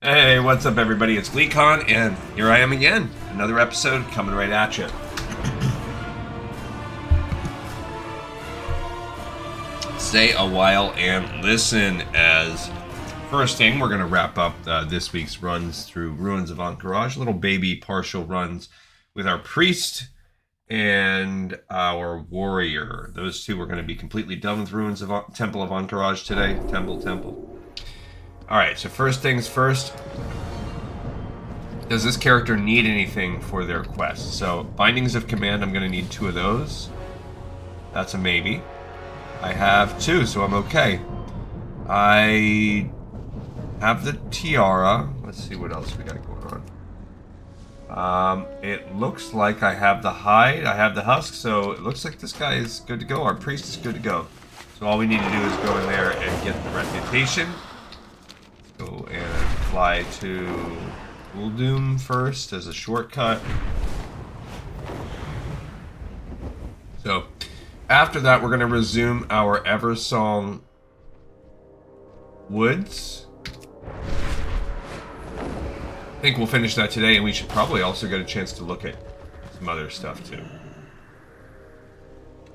Hey, what's up everybody? It's GleeCon, and here I am again. Another episode coming right at you. Stay a while and listen, as first thing we're going to wrap up this week's runs through Ruins of Ahn'Qiraj. Little baby partial runs with our priest and our warrior. Those two are going to be completely done with Ruins of Temple of Ahn'Qiraj today. Temple. Alright, so first things first. Does this character need anything for their quest? So, Bindings of Command, I'm going to need 2 of those. That's a maybe. I have 2, so I'm okay. I have the Tiara. Let's see what else we got going on. It looks like I have the hide, I have the husk, so it looks like this guy is good to go. Our priest is good to go. So all we need to do is go in there and get the reputation. Go and fly to Uldum first as a shortcut. So, after that, we're going to resume our Eversong Woods. I think we'll finish that today, and we should probably also get a chance to look at some other stuff too,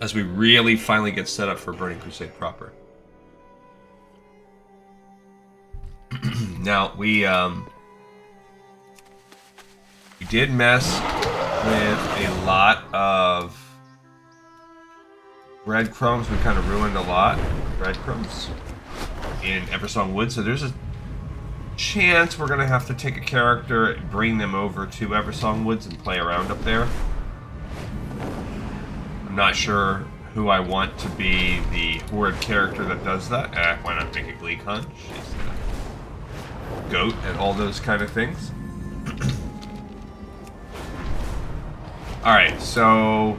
as we really finally get set up for Burning Crusade proper. Now, we did mess with a lot of breadcrumbs. We kind of ruined a lot of breadcrumbs in Eversong Woods, so there's a chance we're going to have to take a character and bring them over to Eversong Woods and play around up there. I'm not sure who I want to be the Horde character that does that. Why not make a GleeCon? She's the goat and all those kind of things. Alright, so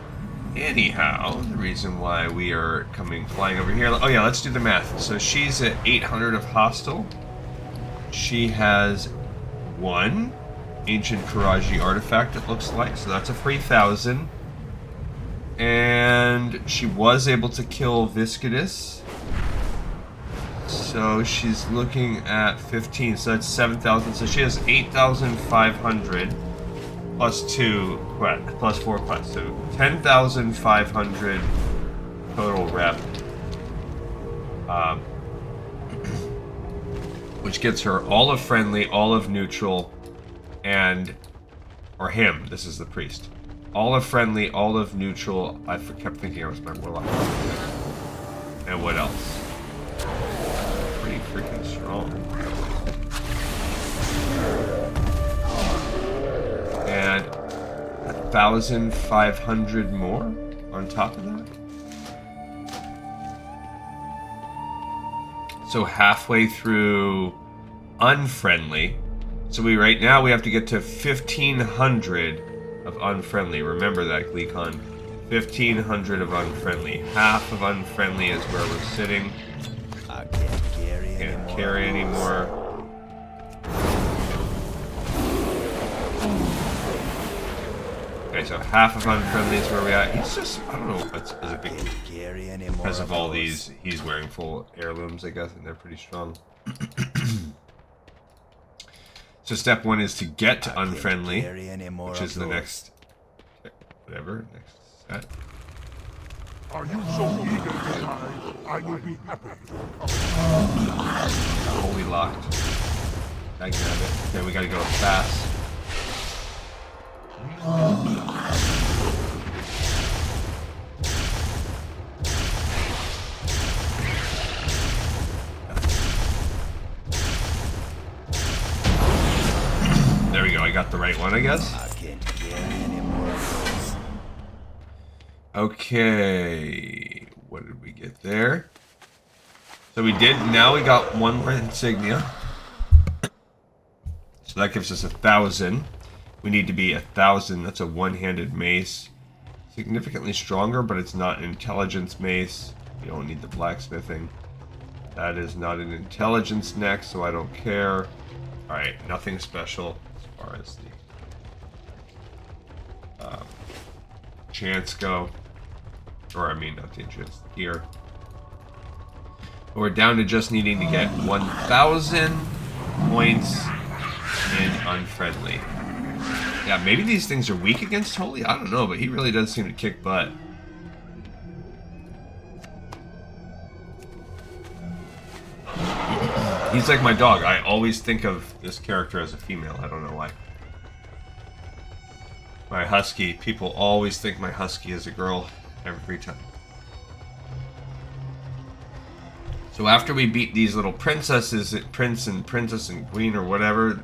anyhow, the reason why we are flying over here. Oh yeah, let's do the math. So she's at 800 of hostile. She has 1 ancient Karaji artifact, it looks like, so that's a 3,000. And she was able to kill Viscidus. So she's looking at 15, so that's 7,000. So she has 8,500 plus 2 plus 4 quests. So 10,500 total rep. Which gets her all of friendly, all of neutral, and or him. This is the priest. All of friendly, all of neutral. I kept thinking I was my warlock. And what else? Pretty freaking strong. And 1,500 more on top of that. So halfway through unfriendly. So right now we have to get to 1,500 of unfriendly. Remember that, GleeCon. 1,500 of unfriendly. Half of unfriendly is where we're sitting. I can't carry anymore. Okay, so half of unfriendly is where we at. He's just, I don't know, is it because of all these, he's wearing full heirlooms, I guess, and they're pretty strong. So step 1 is to get to unfriendly, which is the next, whatever, next set. Are you so eager to die? I will be happy. Holy locked. I grab it. Okay, we gotta go fast. There we go, I got the right one, I guess. I can't carry any more of those. Okay, what did we get there? So now we got 1 insignia. So that gives us 1,000. We need to be 1,000. That's a one-handed mace. Significantly stronger, but it's not an intelligence mace. You don't need the blacksmithing. That is not an intelligence next, so I don't care. Alright, nothing special as far as the chance go. Or, I mean, not the chance, here. We're down to just needing to get 1,000 points and unfriendly. Yeah, maybe these things are weak against Holy. I don't know, but he really does seem to kick butt. He's like my dog. I always think of this character as a female. I don't know why. My husky. People always think my husky is a girl every time. So after we beat these little princesses, prince and princess and queen or whatever,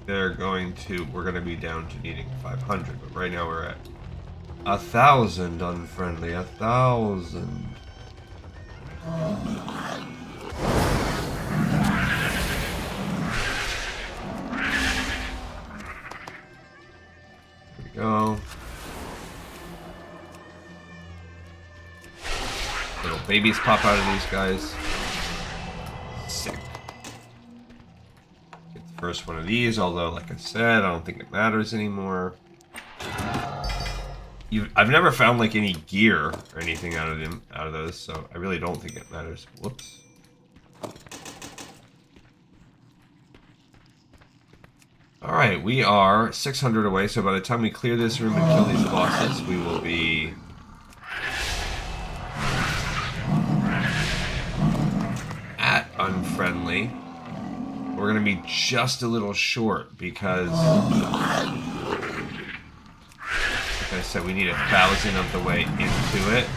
we're going to be down to needing 500. But right now we're at 1,000 unfriendly. 1,000. Go. Little babies pop out of these guys. Sick. Get the first one of these, although, like I said, I don't think it matters anymore. I've never found like any gear or anything out of those, so I really don't think it matters. Whoops. Alright, we are 600 away, so by the time we clear this room and kill these bosses, we will be... at unfriendly. We're going to be just a little short because... like I said, we need 1,000 of the way into it.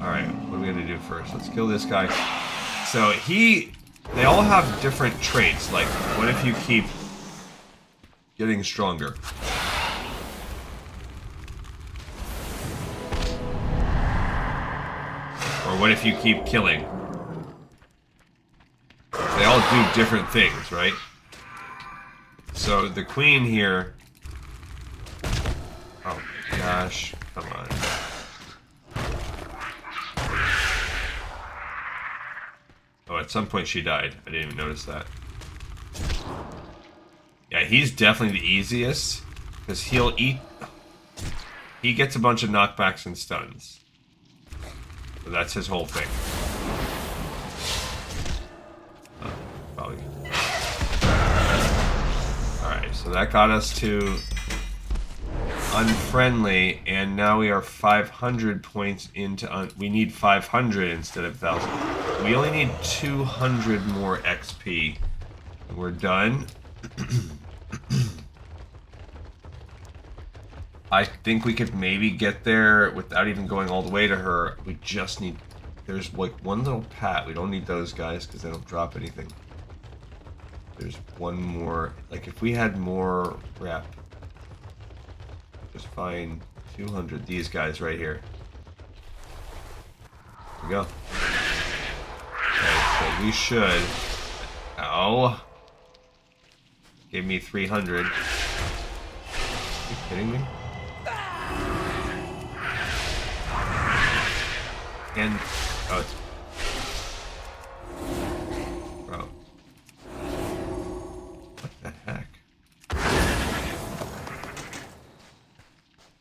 Alright, what are we going to do first? Let's kill this guy. So they all have different traits, like, what if you keep getting stronger? Or what if you keep killing? They all do different things, right? So the queen here... oh my gosh, come on. Oh, at some point she died. I didn't even notice that. Yeah, he's definitely the easiest. Because he'll eat... he gets a bunch of knockbacks and stuns. So that's his whole thing. Oh, probably. Alright, so that got us to unfriendly, and now we are 500 points into... we need 500 instead of 1,000. We only need 200 more XP. And we're done. I think we could maybe get there without even going all the way to her. We just need... there's like one little pat. We don't need those guys because they don't drop anything. There's one more... like if we had more rep... just find 200. These guys right here. There we go. Okay, so we should... ow. Gave me 300. Are you kidding me? And... oh, it's... bro. What the heck?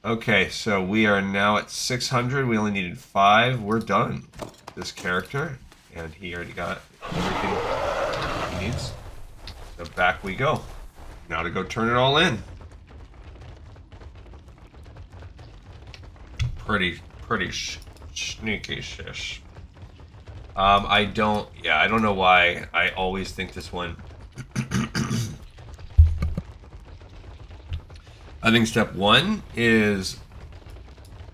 Okay, so we are now at 600. We only needed 5. We're done. This character. And he already got everything he needs. So back we go. Now to go turn it all in. Pretty sneaky shish. I don't know why I always think this one. I think step 1 is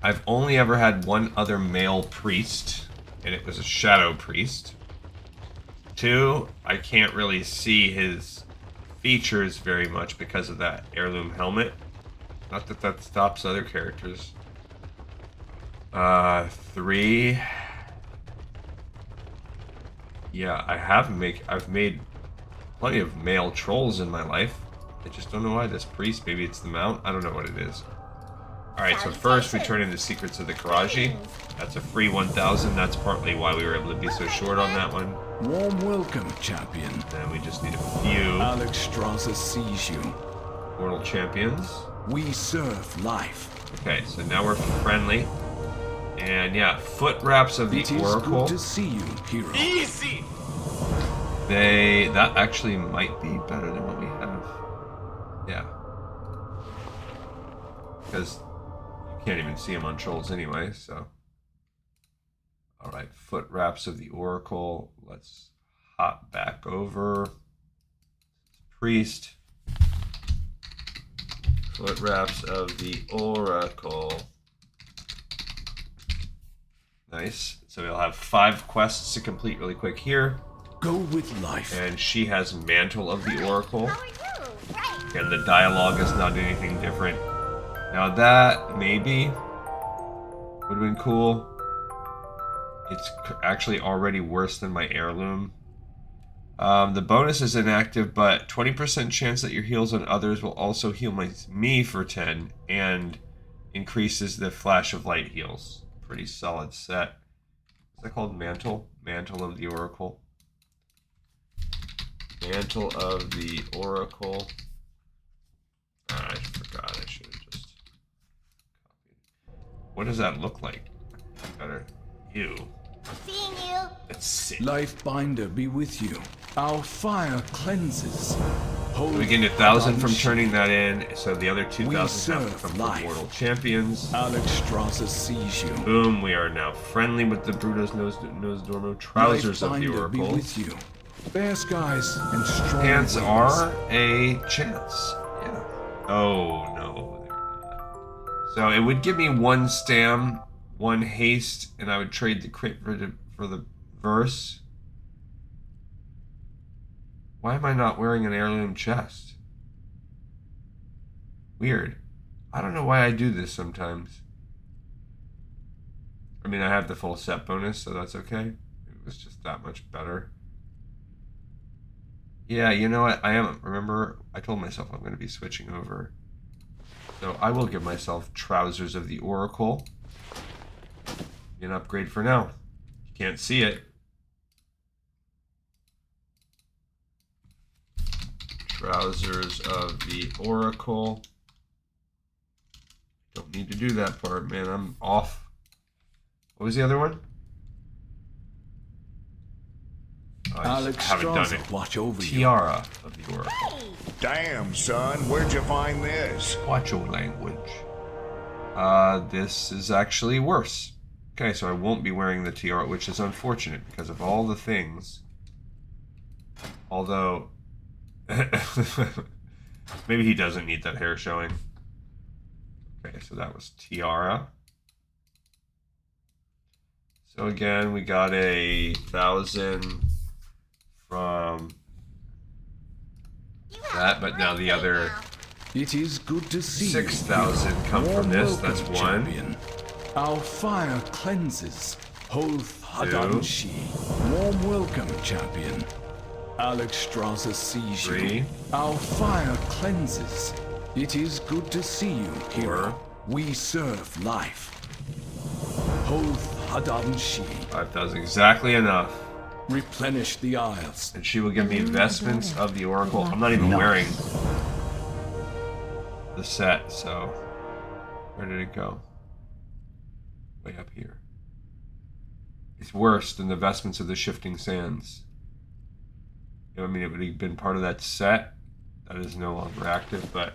I've only ever had one other male priest, and it was a shadow priest. 2, I can't really see his features very much because of that heirloom helmet. Not that that stops other characters. 3. Yeah, I've made plenty of male trolls in my life. I just don't know why this priest. Maybe it's the mount. I don't know what it is. Alright, so first we turn in the Secrets of the Karaji. That's a free 1,000. That's partly why we were able to be so short on that one. Warm welcome, champion. And we just need a few Ahn'Qiraj sees you. mortal champions. We serve life. Okay, so now we're friendly. And yeah, Footwraps of the It is Oracle. good to see you, hero. Easy! That actually might be better than what we have. Yeah. Because you can't even see them on trolls anyway, so. Alright, Footwraps of the Oracle. Let's hop back over. Priest. Footwraps of the Oracle. Nice. So we'll have 5 quests to complete really quick here. Go with life. And she has Mantle of the Oracle. And the dialogue is not anything different. Now that, maybe, would have been cool. It's actually already worse than my heirloom. The bonus is inactive, but 20% chance that your heals on others will also heal me for 10, and increases the flash of light heals. Pretty solid set. Is that called Mantle? Mantle of the Oracle. Mantle of the Oracle. I forgot. I should have just copied. What does that look like? Better. You. Seeing you. Let's sit. Life binder be with you. Our fire cleanses. We gained 1,000 from turning that in, so the other 2,000 have serve become life. Mortal Champions. Ahn'Qiraj sees you. Boom, we are now friendly with the Bruto's Nosdormo Trousers of the Life binder Oracle. be with you. Fair skies and strong Pants winds. are a chance. Yeah. Oh, no, they're not. So it would give me 1 stam, 1 haste, and I would trade the crit for the verse. Why am I not wearing an heirloom chest? Weird. I don't know why I do this sometimes. I mean, I have the full set bonus, so that's okay. It was just that much better. Yeah, you know what? Remember, I told myself I'm going to be switching over. So I will give myself Trousers of the Oracle. An upgrade for now. You can't see it. Trousers of the Oracle. Don't need to do that part, man. I'm off. What was the other one? Oh, I haven't done it. Watch over Tiara of the Oracle. Damn, son, where'd you find this? Watch your language. This is actually worse. Okay, so I won't be wearing the tiara, which is unfortunate because of all the things. Although, maybe he doesn't need that hair showing. Okay, so that was Tiara. So again, we got 1,000 from that, but now the other It is good to see 6,000 you. come from Warm this. welcome, That's 1. champion. Our fire cleanses. Hoth Hadanshi. Warm welcome, champion. Ahn'Qiraj sees you. 3. Our fire cleanses. It is good to see you, hero. We serve life. Hoth Hadanshi. 5,000, exactly enough. Replenish the isles. And she will give me Vestments of the Oracle. I'm not even wearing the set, so where did it go? Way up here. It's worse than the Vestments of the Shifting Sands. You know, I mean, it would have been part of that set. That is no longer active, but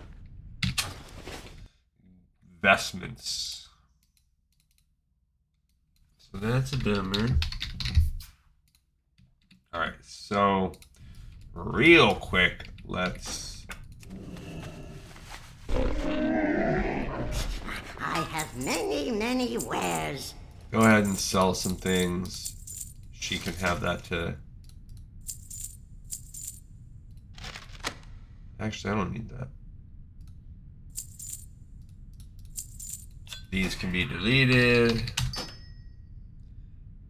Vestments. So that's a bummer. Alright, so real quick, let's... I have many, many wares. Go ahead and sell some things. She can have that to... Actually, I don't need that. These can be deleted.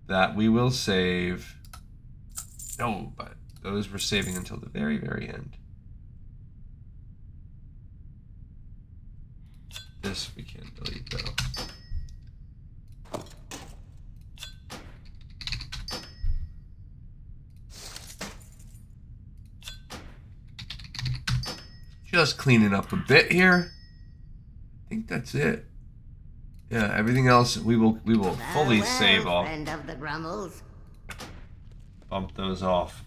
That we will save. No, but those we're saving until the very, very end. This we can't delete though. Just cleaning up a bit here. I think that's it. Yeah, everything else we will fully save off. Friend of the Grummels. Bump those off.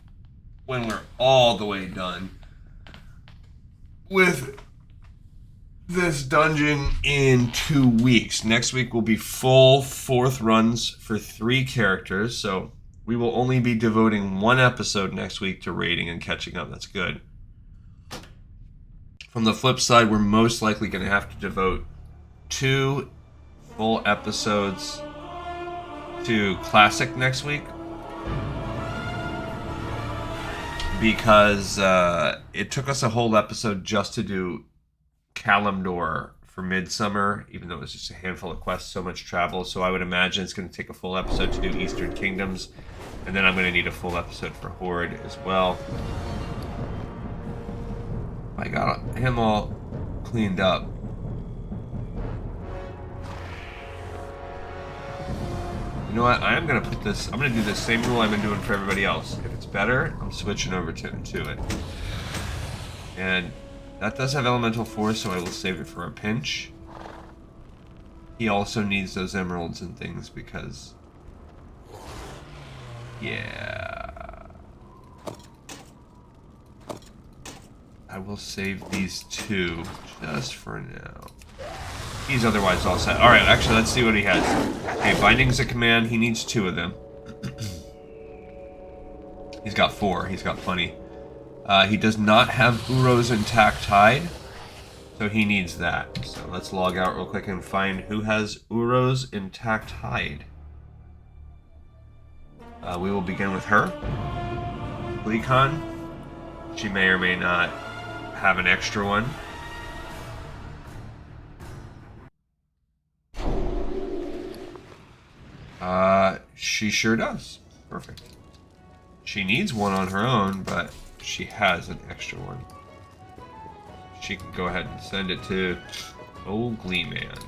when we're all the way done with this dungeon in 2 weeks. Next week will be full 4th runs for 3 characters, so we will only be devoting 1 episode next week to raiding and catching up. That's good. From the flip side, we're most likely going to have to devote 2 full episodes to Classic next week, because it took us a whole episode just to do Kalimdor for Midsummer, even though it was just a handful of quests, so much travel. So I would imagine it's going to take a full episode to do Eastern Kingdoms, and then I'm going to need a full episode for Horde as well. I got him all cleaned up. You know what? I am going to put this... I'm going to do the same rule I've been doing for everybody else. If it's better, I'm switching over to it. And that does have Elemental Force, so I will save it for a pinch. He also needs those emeralds and things because... yeah... I will save these 2 just for now. He's otherwise all set. Alright, actually, let's see what he has. Okay, Bindings of Command. He needs 2 of them. He's got 4. He's got plenty. He does not have Uro's Intact Hide, so he needs that. So let's log out real quick and find who has Uro's Intact Hide. We will begin with her. Gleekon. She may or may not have an extra one. She sure does. Perfect. She needs one on her own, but she has an extra one. She can go ahead and send it to old Gleeman.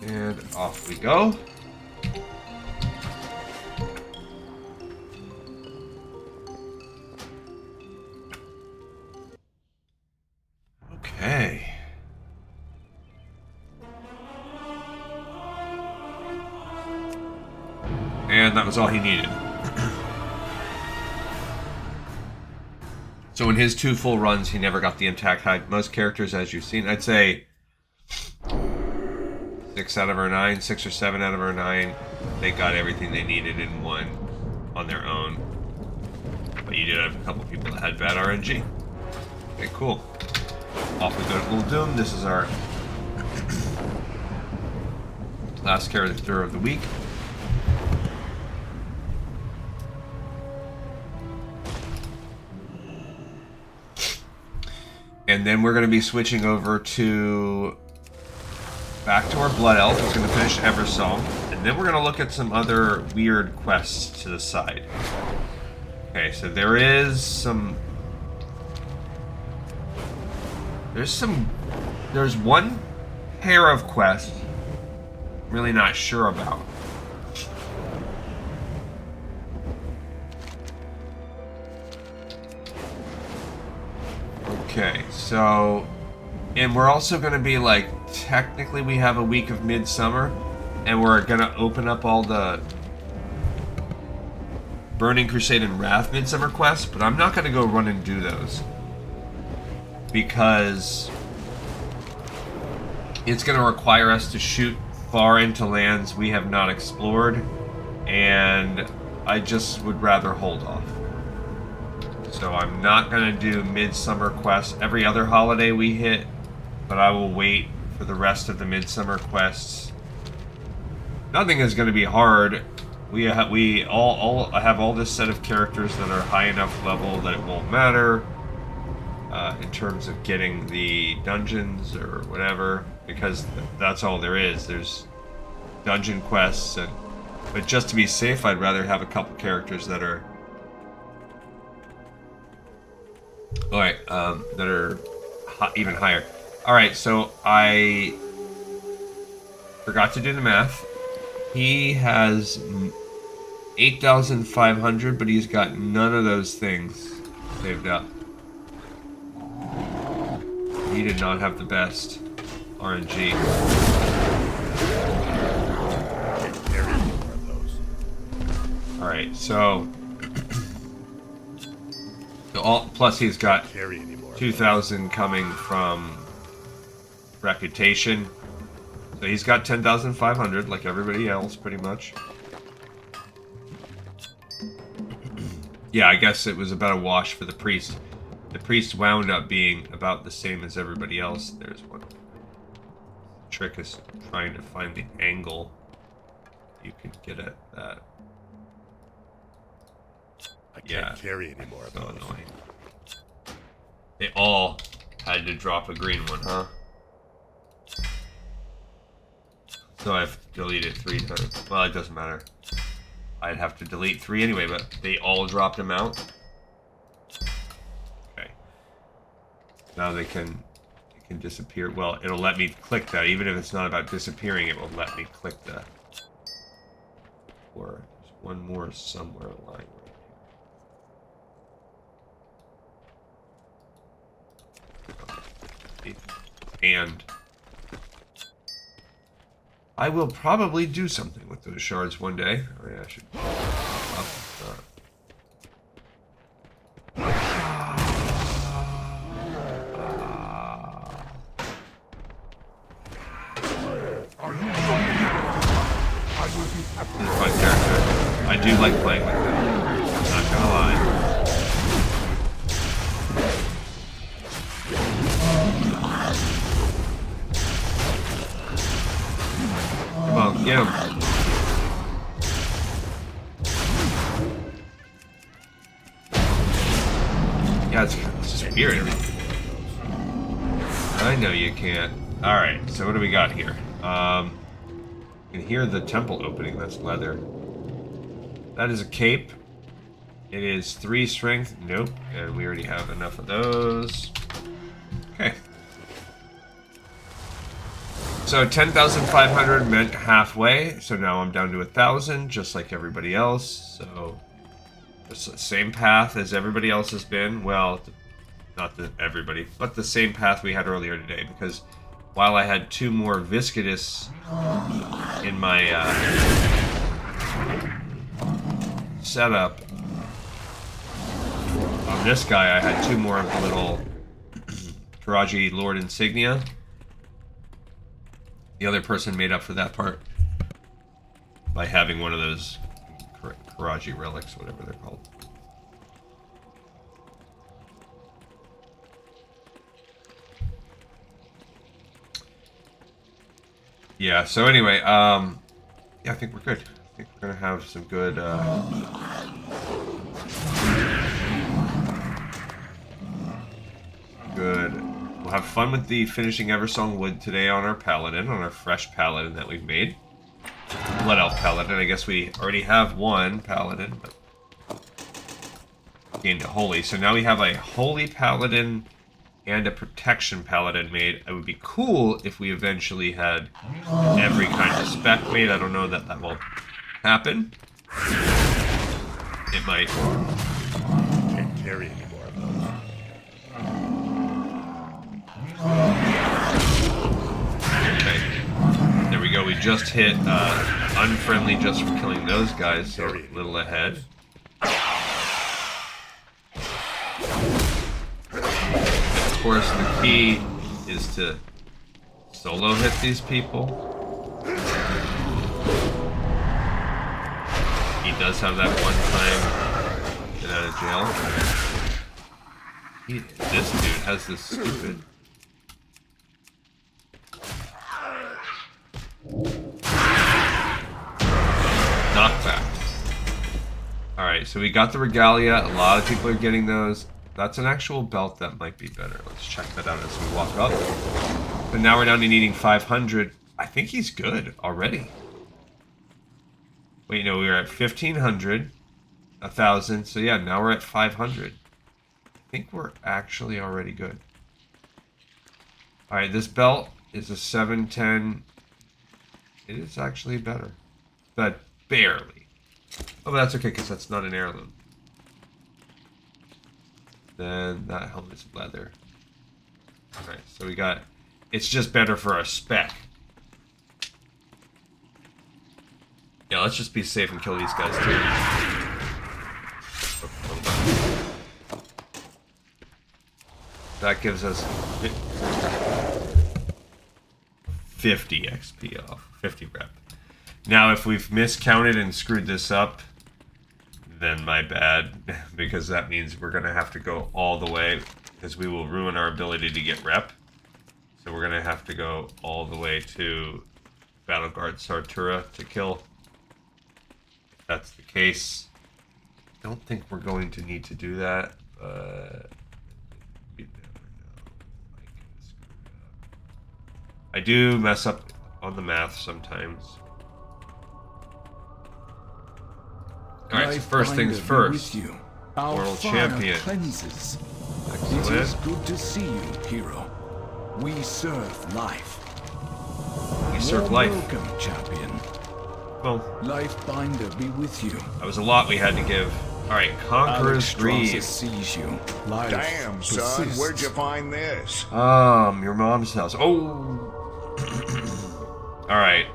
And off we go. Okay. And that was all he needed. So in his 2 full runs, he never got the intact hide. Most characters, as you've seen, I'd say 6 out of our 9, 6 or 7 out of our 9, they got everything they needed in one on their own. But you did have a couple people that had bad RNG. Okay, cool. Off we go to Uldum. This is our last character of the week. And then we're going to be switching over to back to our Blood Elf, who's going to finish Eversong. And then we're going to look at some other weird quests to the side. Okay, so there's one pair of quests I'm really not sure about. Okay, so, and we're also going to be like, technically we have a week of Midsummer, and we're going to open up all the Burning Crusade and Wrath Midsummer quests, but I'm not going to go run and do those. Because it's going to require us to shoot far into lands we have not explored, and I just would rather hold off. So I'm not going to do Midsummer quests every other holiday we hit, but I will wait for the rest of the Midsummer quests. Nothing is going to be hard. I have all this set of characters that are high enough level that it won't matter in terms of getting the dungeons or whatever, because that's all there is. There's dungeon quests, but just to be safe, I'd rather have a couple characters that are that are even higher. Alright, so I forgot to do the math. He has 8,500, but he's got none of those things saved up. He did not have the best RNG. Alright, so... plus he's got 2,000 coming from reputation. So he's got 10,500 like everybody else, pretty much. Yeah, I guess it was about a wash for the priest. The priest wound up being about the same as everybody else. There's one. Trick is trying to find the angle you can get at that. I can't carry any more of so those. Annoying. They all had to drop a green one, huh? So I've deleted 3 times. Well, it doesn't matter. I'd have to delete 3 anyway, but they all dropped them out. Okay. Now they can disappear. Well, it'll let me click that. Even if it's not about disappearing, it will let me click that. Or there's one more somewhere lying right here. And I will probably do something with those shards one day. Oh yeah, I should. This is a fun character. I do like playing with him. Not gonna lie. Come on, get him. Yeah, it's just weird. I know you can't. Alright, so what do we got here? You can hear the temple opening. That's leather. That is a cape. It is 3 strength. Nope. And we already have enough of those. Okay. So 10,500 meant halfway. So now I'm down to 1,000, just like everybody else. So it's the same path as everybody else has been. Well, not everybody, but the same path we had earlier today. Because while I had 2 more viscous in my setup, on this guy I had 2 more of the little Karaji Lord Insignia. The other person made up for that part by having one of those Karaji relics, whatever they're called. Yeah, so anyway, yeah, I think we're good. I think we're gonna have some good, we'll have fun with the finishing Eversong wood today on our paladin, on our fresh paladin that we've made. Blood elf paladin. I guess we already have one paladin, but gained a holy. So now we have a holy paladin and a protection paladin made. It would be cool if we eventually had every kind of spec made. I don't know that that will happen. It might. Can't carry any more of those. Okay. There we go. We just hit unfriendly just from killing those guys, so a little ahead. Of course, the key is to solo hit these people. He does have that one time get out of jail. This dude has this stupid... knockback. Alright, so we got the regalia. A lot of people are getting those. That's an actual belt that might be better. Let's check that out as we walk up. But now we're down to needing 500. I think he's good already. Wait, no, we were at 1,500. 1,000. So yeah, now we're at 500. I think we're actually already good. Alright, this belt is a 710. It is actually better. But barely. Oh, but that's okay, because that's not an heirloom. Then that helmet's leather. Alright, so we got... It's just better for our spec. Yeah, Yeah, let's just be safe and kill these guys too. That gives us 50 XP off, 50 rep. Now, if we've miscounted and screwed this up, then my bad, because that means we're going to have to go all the way, because we will ruin our ability to get rep. So we're going to have to go all the way to Battleguard Sartura to kill. If that's the case, I don't think we're going to need to do that, but you never know. I do mess up on the math sometimes. Alright, so first things first. World champion. Cleanses. Excellent. It is good to see you, hero. We serve life. We serve life. Welcome, champion. Well, Life Binder be with you. that was a lot we had to give. Alright, Conqueror's Greaves. Sees you. Life Damn, son, persists. where'd you find this? Your mom's house. Oh. Alright,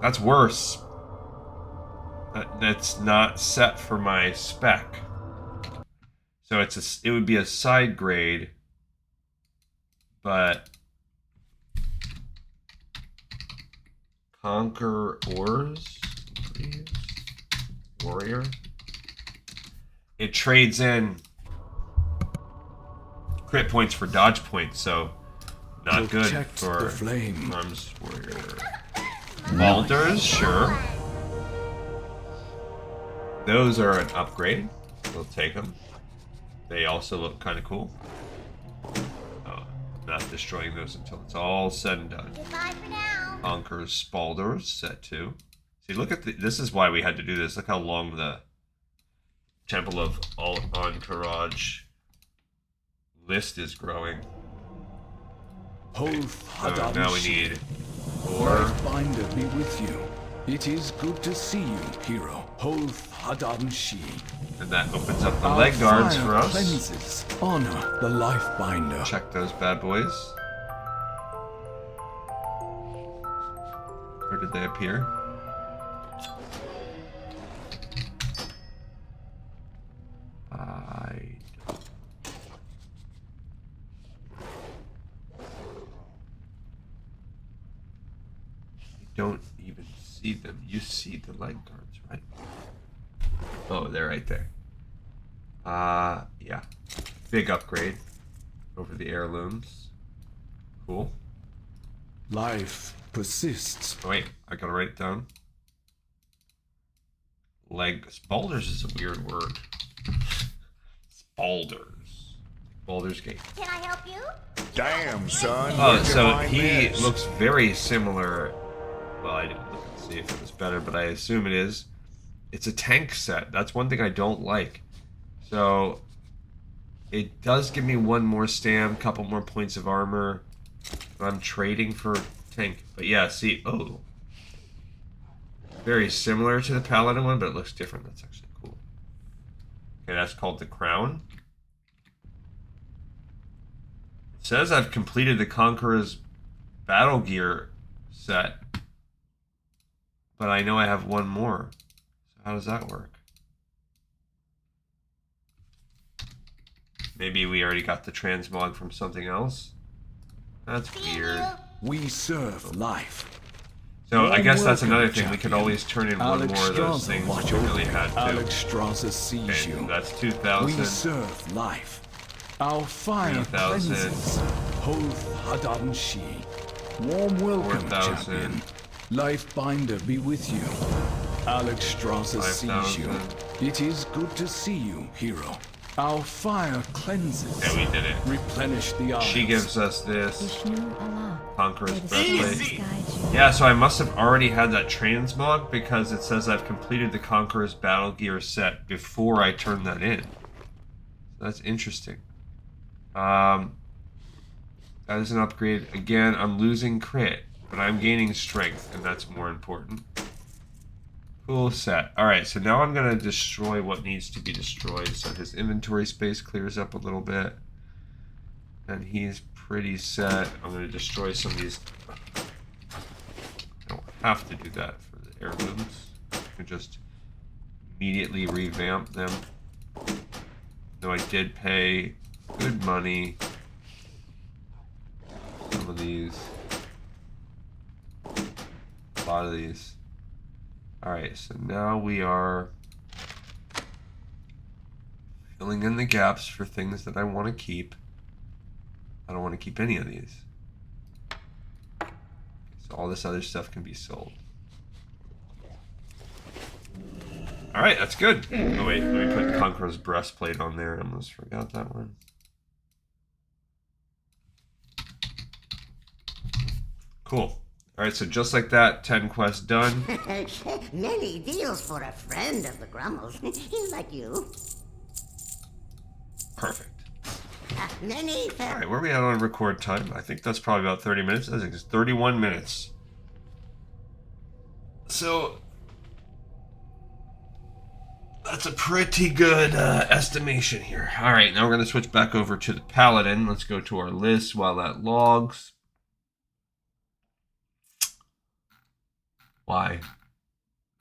that's worse. That's not set for my spec. So it would be a side grade, but Conquerors, warrior. It trades in crit points for dodge points, so not good Protect for the flame. arms warrior. Spaulders, sure. Those are an upgrade. We'll take them. They also look kind of cool. Oh, not destroying those until it's all said and done. Goodbye for now. Conqueror's Spaulders, set 2. See, look at this is why we had to do this. Look how long the Temple of Ahn'Qiraj list is growing. So now we need 4. Life Binder be with you. It is good to see you, hero. Hoth Hadam Shi. And that opens up the Legguards for us. Cleanses. Honor the Life Binder. Check those bad boys. Where did they appear? I don't even see them. You see the Legguards, right? Oh, they're right there. Yeah. Big upgrade over the heirlooms. Cool. Life persists. Oh, wait, I gotta write it down. Spaulders is a weird word. Spaulders. Baldur's Gate. Can I help you? Damn, son, Oh, where'd you so find he this? looks very similar. Well, I didn't look and see if it was better, but I assume it is. It's a tank set. That's one thing I don't like. So it does give me 1 more stam, couple more points of armor. I'm trading for tank. But yeah, see, oh. Very similar to the Paladin one, but it looks different. That's actually cool. Okay, that's called the Crown. It says I've completed the Conqueror's battle gear set. But I know I have 1 more. So how does that work? Maybe we already got the transmog from something else? That's weird. We serve life. So I guess that's Welcome, another thing. We could champion. always turn in 1 more of those things if we really had to. Alexstrasza sees Okay, you. that's We 2,000. serve life. Our fire 3,000. cleanses. Hoth Hadam Shi. Warm welcome, 4,000. champion. Life Binder be with you. Alexstrasza sees you. 5,000. It is good to see you, hero. Our fire cleanses. Yeah, we did it. Replenish the eyes. She gives us this Vishnu Allah. Conqueror's May the Breastplate. saints guide you. Yeah, so I must have already had that transmog because it says I've completed the Conqueror's battle gear set before I turn that in. So that's interesting. That is an upgrade. Again, I'm losing crit, but I'm gaining strength, and that's more important. Cool set. Alright, so now I'm going to destroy what needs to be destroyed, so his inventory space clears up a little bit. And he's pretty set. I'm going to destroy some of these. I don't have to do that for the heirlooms. I can just immediately revamp them. Though I did pay good money. Some of these. A lot of these. Alright, so now we are filling in the gaps for things that I want to keep. I don't want to keep any of these. So all this other stuff can be sold. Alright, that's good. Oh wait, let me put Conqueror's Breastplate on there. I almost forgot that one. Cool. Alright, so just like that, 10 quests done. Many deals for a friend of the Grummles. Like you. Perfect. Many. Alright, where are we at on record time? I think that's probably about 30 minutes. I think it's 31 minutes. So, that's a pretty good estimation here. Alright, now we're going to switch back over to the Paladin. Let's go to our list while that logs. Why?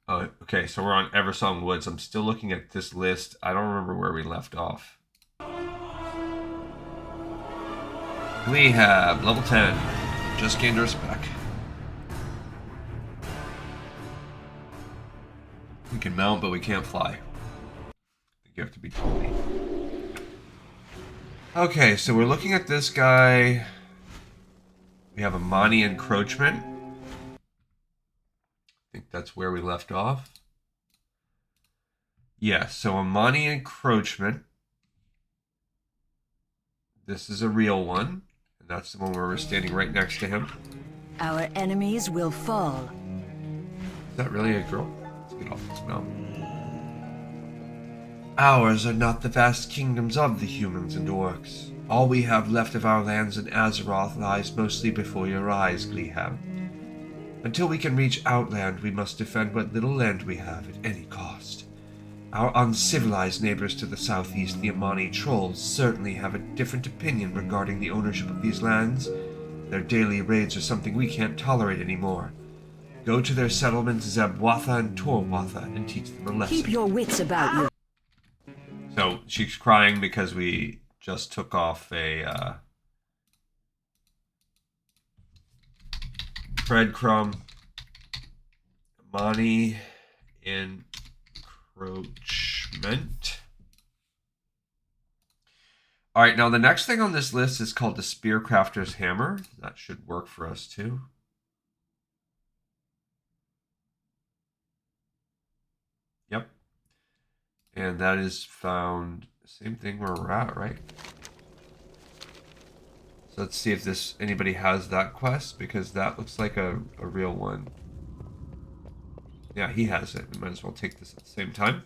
Oh, okay, so we're on Eversong Woods. I'm still looking at this list. I don't remember where we left off. We have level 10. Just gained our spec. We can mount, but we can't fly. I think you have to be 20. Okay, so we're looking at this guy. We have Amani Encroachment. I think that's where we left off. Yeah, so Amani Encroachment. This is a real one. And that's the one where we're standing right next to him. Our enemies will fall. Is that really a girl? Let's get off this mountain. Ours are not the vast kingdoms of the humans and orcs. All we have left of our lands in Azeroth lies mostly before your eyes, Gleeham. Until we can reach Outland, we must defend what little land we have at any cost. Our uncivilized neighbors to the southeast, the Amani Trolls, certainly have a different opinion regarding the ownership of these lands. Their daily raids are something we can't tolerate anymore. Go to their settlements Zebwatha and Torwatha and teach them a lesson. Keep your wits about you. So she's crying because we just took off a breadcrumb. Amani Encroachment. Alright, now the next thing on this list is called the Spearcrafter's Hammer. That should work for us too. Yep. And that is found, same thing where we're at, right? So let's see if anybody has that quest, because that looks like a real one. Yeah, he has it. We might as well take this at the same time.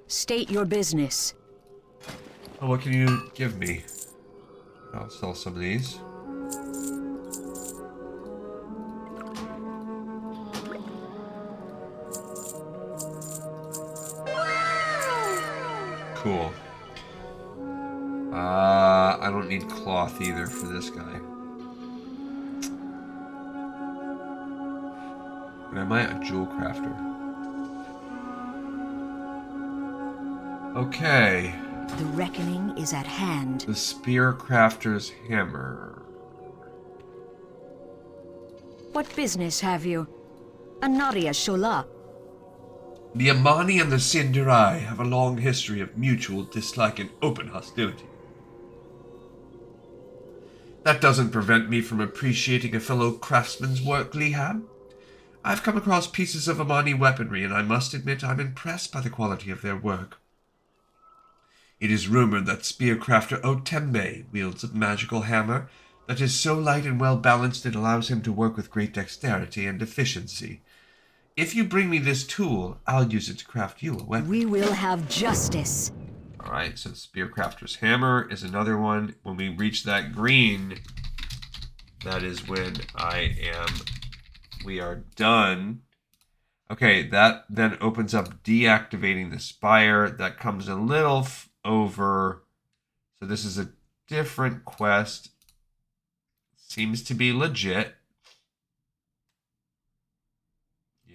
State your business. Oh, what can you give me? I'll sell some of these. Cool. I don't need cloth either for this guy. But I might a jewel crafter. Okay. The reckoning is at hand. The Spearcrafter's Hammer. What business have you? Anaria Shola. The Amani and the Sindarai have a long history of mutual dislike and open hostility. That doesn't prevent me from appreciating a fellow craftsman's work, Leham. I've come across pieces of Amani weaponry, and I must admit I'm impressed by the quality of their work. It is rumored that Spearcrafter Otembe wields a magical hammer that is so light and well-balanced it allows him to work with great dexterity and efficiency. If you bring me this tool, I'll use it to craft you a weapon. We will have justice. Alright, so Spearcrafter's Hammer is another one. When we reach that green, that is when we are done. Okay, that then opens up Deactivating the Spire. That comes a little over. So this is a different quest. Seems to be legit.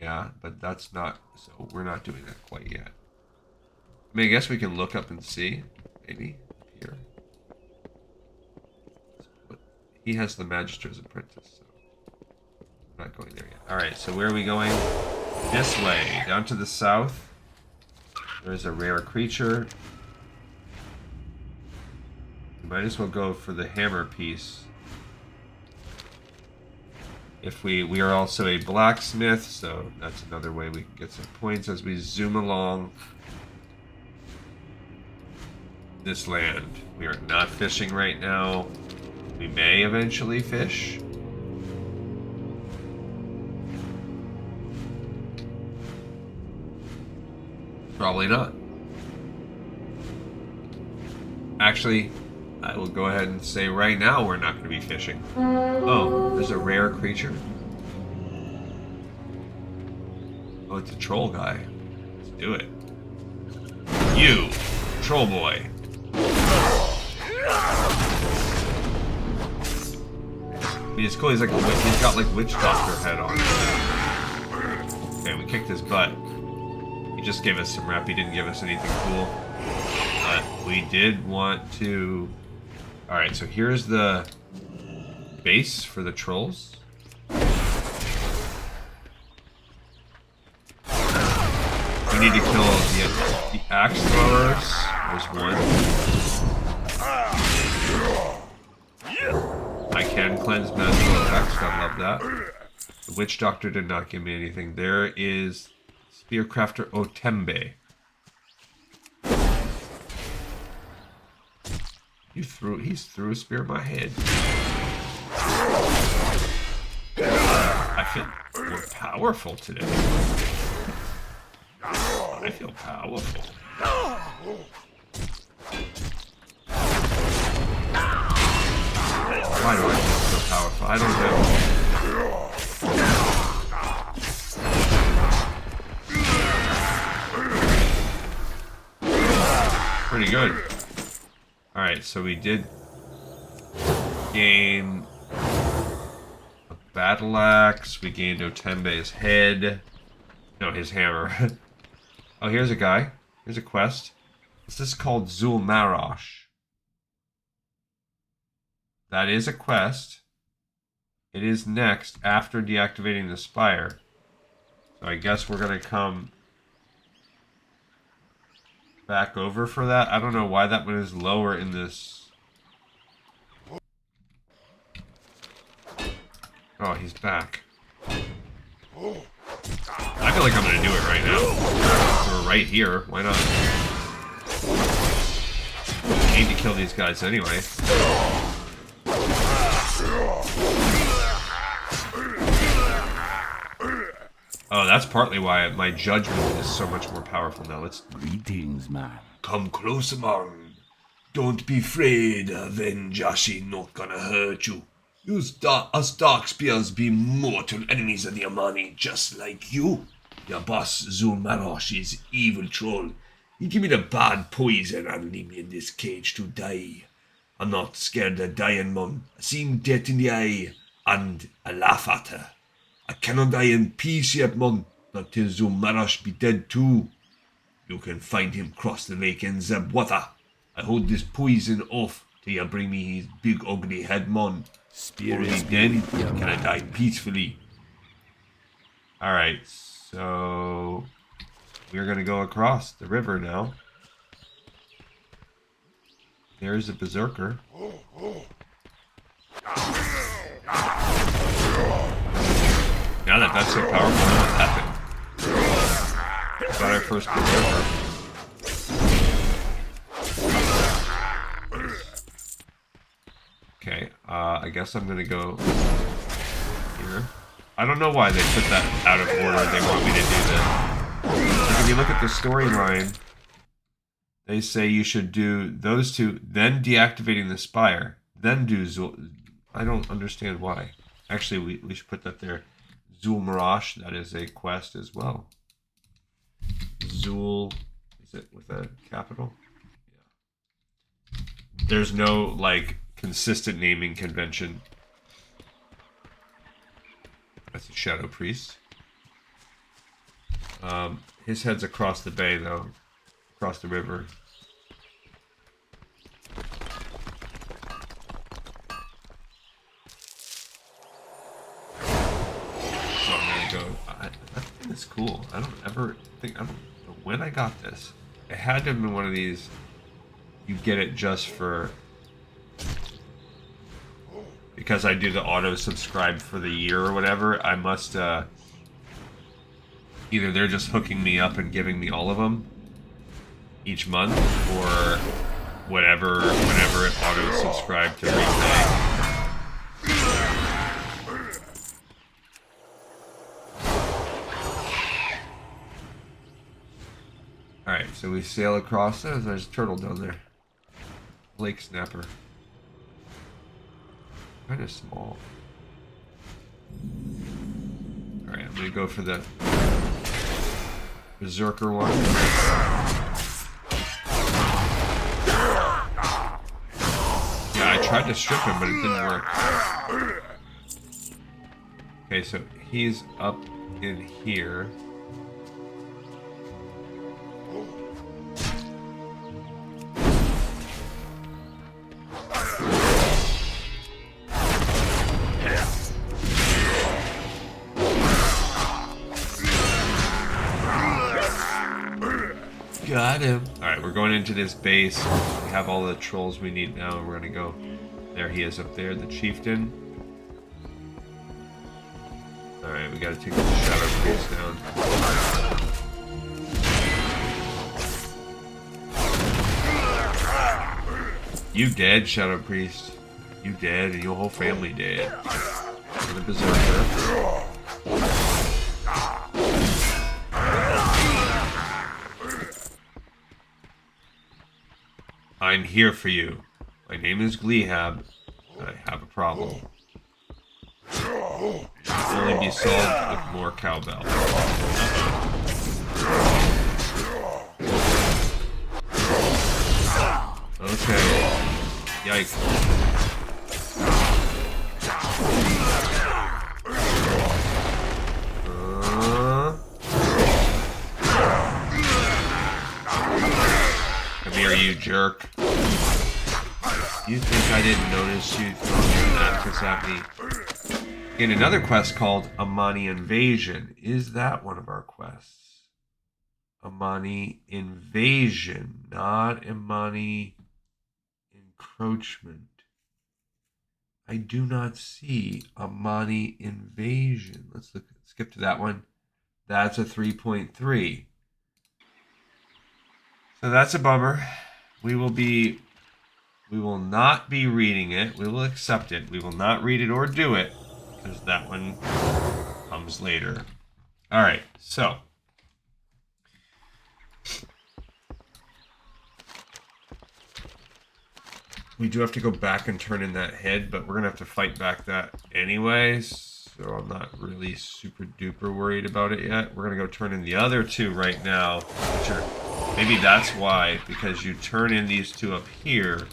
Yeah, but that's not, so we're not doing that quite yet. I mean, I guess we can look up and see, maybe, here. But he has the Magister's Apprentice, so I'm not going there yet. Alright, so where are we going? This way, down to the south. There's a rare creature. We might as well go for the hammer piece. If we are also a blacksmith, so that's another way we can get some points as we zoom along this land. We are not fishing right now. We may eventually fish. Probably not. Actually, I will go ahead and say right now we're not going to be fishing. Oh, there's a rare creature. Oh, it's a troll guy. Let's do it. You, troll boy. I mean, it's cool. He's like he's got like witch doctor head on. Okay, we kicked his butt. He just gave us some rep. He didn't give us anything cool. But we did want to... Alright, so here's the base for the trolls. We need to kill the axe throwers. There's one. I can cleanse magical effects. I love that. The witch doctor did not give me anything. There is Spearcrafter Otembe. He's threw a spear at my head. I feel more powerful today. I feel powerful. Why do I feel so powerful? I don't know. Pretty good. Alright, so we did gain a battle axe. We gained Otembe's head. No, his hammer. Oh, here's a guy. Here's a quest. This is called Zul'Marosh. That is a quest. It is next after deactivating the Spire. So I guess we're going to come back over for that. I don't know why that one is lower in this. Oh, he's back. I feel like I'm gonna do it right now. We're right here. Why not? I need to kill these guys anyway. Oh, that's partly why my judgment is so much more powerful now. Let's... Greetings, man. Come closer, man. Don't be afraid. Venjashi not gonna hurt you. Us Darkspears be mortal enemies of the Amani, just like you. Your boss, Zul'Marosh, is evil troll. He give me the bad poison and leave me in this cage to die. I'm not scared of dying, man. I seen death in the eye, and I laugh at her. I cannot die in peace yet, man, not till Zul'Marosh be dead too. You can find him cross the lake in the water. I hold this poison off till you bring me his big ugly head, man. Only then can I die peacefully. Alright, so we're gonna go across the river now. There's a berserker. Now that that's so powerful, what happened? Got our first berserker. Okay, I guess I'm gonna go here. I don't know why they put that out of order. They want me to do this. Like if you look at the storyline, they say you should do those two, then deactivating the Spire, then do I don't understand why. Actually, we should put that there. Zul'Marosh, that is a quest as well. Zul, is it with a capital? Yeah. There's no, like, consistent naming convention. That's a Shadow Priest. His head's across the bay, though. Across the river. So I'm gonna go... That thing is cool. I don't know when I got this. It had to have been one of these... You get it just for... Because I do the auto-subscribe for the year or whatever, I must, either they're just hooking me up and giving me all of them each month, or whatever, whenever it auto-subscribed to repay. Alright, so we sail across. Oh, there's a turtle down there. Lake snapper. Kind of small. Alright, I'm gonna go for the Berserker one. Yeah, I tried to strip him, but it didn't work. Okay, so he's up in here. Got him. Alright, we're going into this base. We have all the trolls we need now, and we're gonna go. There he is up there, the chieftain. Alright, we gotta take the Shadow Priest down. You dead, Shadow Priest. You dead, and your whole family dead. For the Berserker. I'm here for you. My name is Gleehab, and I have a problem. It can only be solved with more cowbell. Okay. Yikes. Come here, you jerk. You think I didn't notice you throwing your mattress at me? In another quest called Amani Invasion. Is that one of our quests? Amani Invasion, not Amani Encroachment. I do not see Amani Invasion. Let's skip to that one. That's a 3.3. So that's a bummer. We will not be reading it. We will accept it. We will not read it or do it, because that one comes later. Alright, so. We do have to go back and turn in that head, but we're going to have to fight back that anyways. So I'm not really super duper worried about it yet. We're going to go turn in the other two right now. Which are, maybe that's why, because you turn in these two up here.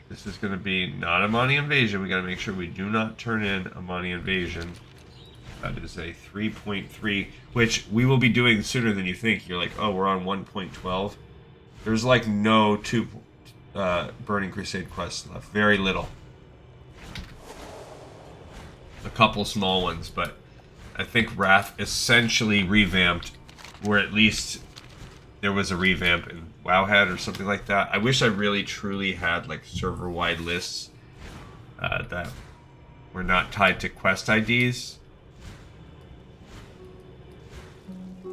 This is going to be not Amani Invasion. We got to make sure we do not turn in Amani Invasion. That is a 3.3, which we will be doing sooner than you think. You're like, oh, we're on 1.12. There's like no Burning Crusade quests left. Very little. A couple small ones, but I think Wrath essentially revamped, or at least there was a revamp in Wowhead or something like that. I wish I really truly had like server-wide lists that were not tied to quest IDs.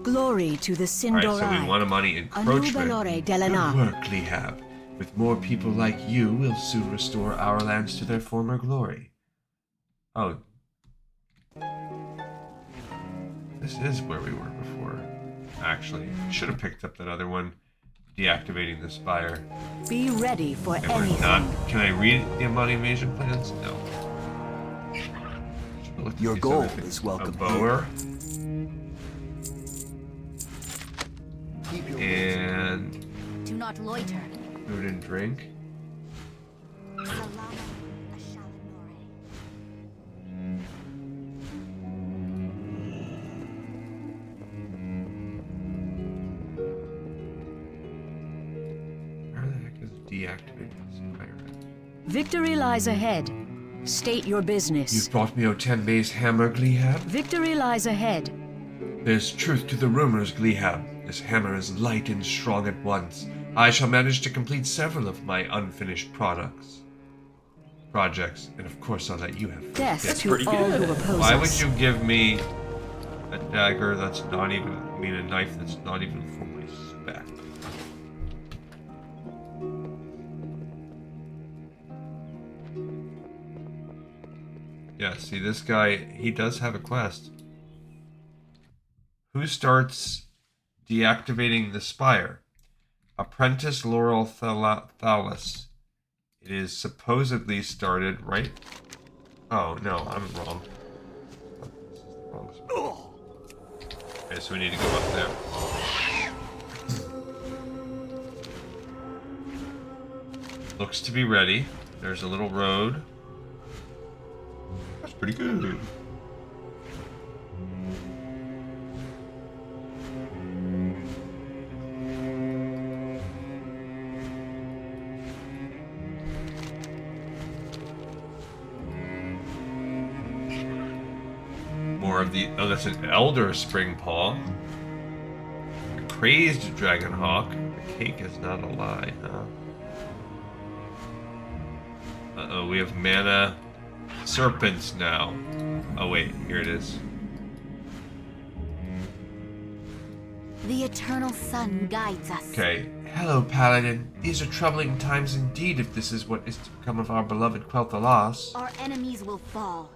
Glory to the Sindorai. Alright, so we want Amani Encroachment. Good work, Gleehab. With more people like you, we'll soon restore our lands to their former glory. Oh. This is where we were before. Actually, should have picked up that other one. Deactivating the Spire. Be ready for And anything. we're not. Can I read the Amani Invasion plans? No. Your gold is welcome. A bower. And Do not loiter. food and drink. Deactivating the Spire. Victory lies ahead. State your business. You've brought me O10 Maze hammer, Gleehab. Victory lies ahead. There's truth to the rumors, Gleehab. This hammer is light and strong at once. I shall manage to complete several of my unfinished projects, and of course I'll let you have Death to all who oppose Why us. would you give me a dagger that's not even, a knife that's not even for my spec? Yeah, see, this guy, he does have a quest. Who starts deactivating the Spire? Apprentice Laurel Thalas. It is supposedly started, right? Oh, no, I'm wrong. This is the wrong spot. Okay, so we need to go up there. Looks to be ready. There's a little road. That's pretty good. More of the... Oh, that's an Elder Spring Paw. A Crazed Dragon Hawk. The cake is not a lie, huh? Uh-oh, we have Mana Serpents now. Oh wait, here it is. The eternal sun guides us. Okay. Hello, Paladin. These are troubling times indeed if this is what is to become of our beloved Quel'Thalas. Our enemies will fall.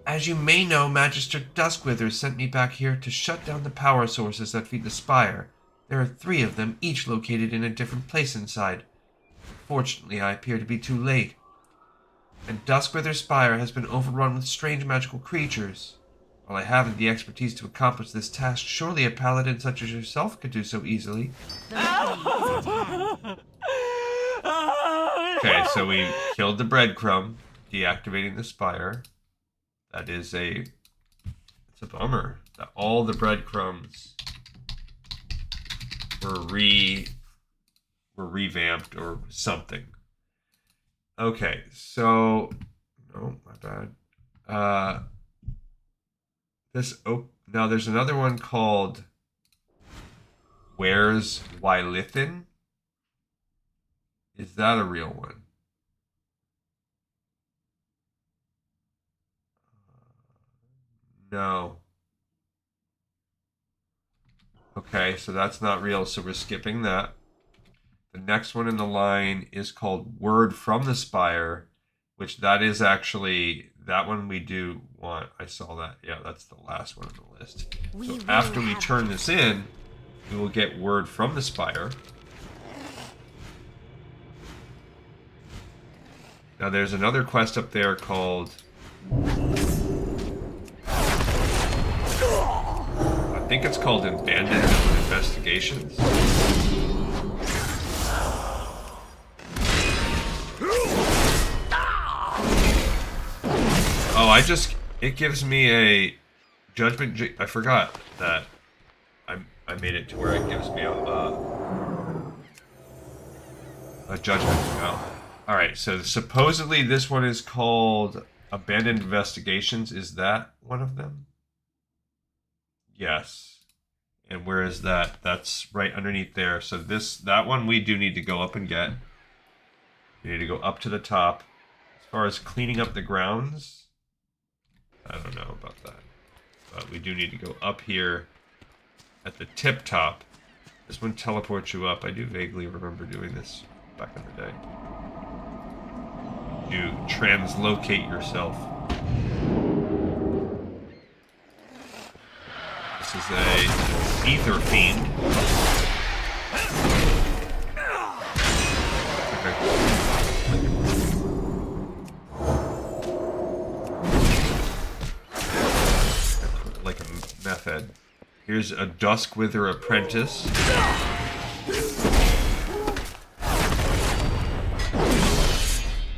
As you may know, Magister Duskwither sent me back here to shut down the power sources that feed the Spire. There are 3 of them, each located in a different place inside. Fortunately, I appear to be too late. And Duskwither's Spire has been overrun with strange magical creatures. While I haven't the expertise to accomplish this task, surely a paladin such as yourself could do so easily. Okay, so we killed the breadcrumb, deactivating the Spire. That is it's a bummer that all the breadcrumbs were revamped or something. Okay, so no, my bad. Now there's another one called Where's Wylithin? Is that a real one? No. Okay, so that's not real, so we're skipping that. The next one in the line is called Word from the Spire, which that is actually, that one we do want. I saw that. Yeah, that's the last one on the list. So after we turn this in, we will get Word from the Spire. Now there's another quest up there called... I think it's called Abandoned Investigations. Oh, it gives me a judgment. I forgot that I made it to where it gives me a judgment. Oh. Alright, so supposedly this one is called Abandoned Investigations. Is that one of them? Yes. And where is that? That's right underneath there. So that one we do need to go up and get. We need to go up to the top. As far as cleaning up the grounds, I don't know about that. But we do need to go up here at the tip top. This one teleports you up. I do vaguely remember doing this back in the day. You translocate yourself. This is a ether fiend. Like a meth head. Here's a Duskwither apprentice.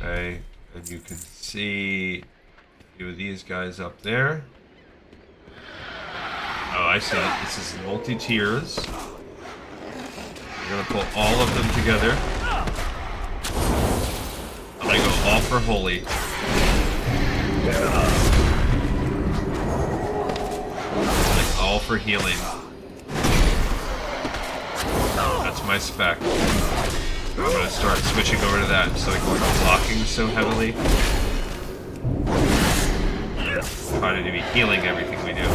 Okay, and you can see a few of these guys up there. Oh, I see it. This is multi-tiers. We're gonna pull all of them together. All for holy. Like all for healing. That's my spec. I'm gonna start switching over to that so I can start blocking so heavily. Trying to be healing everything we do.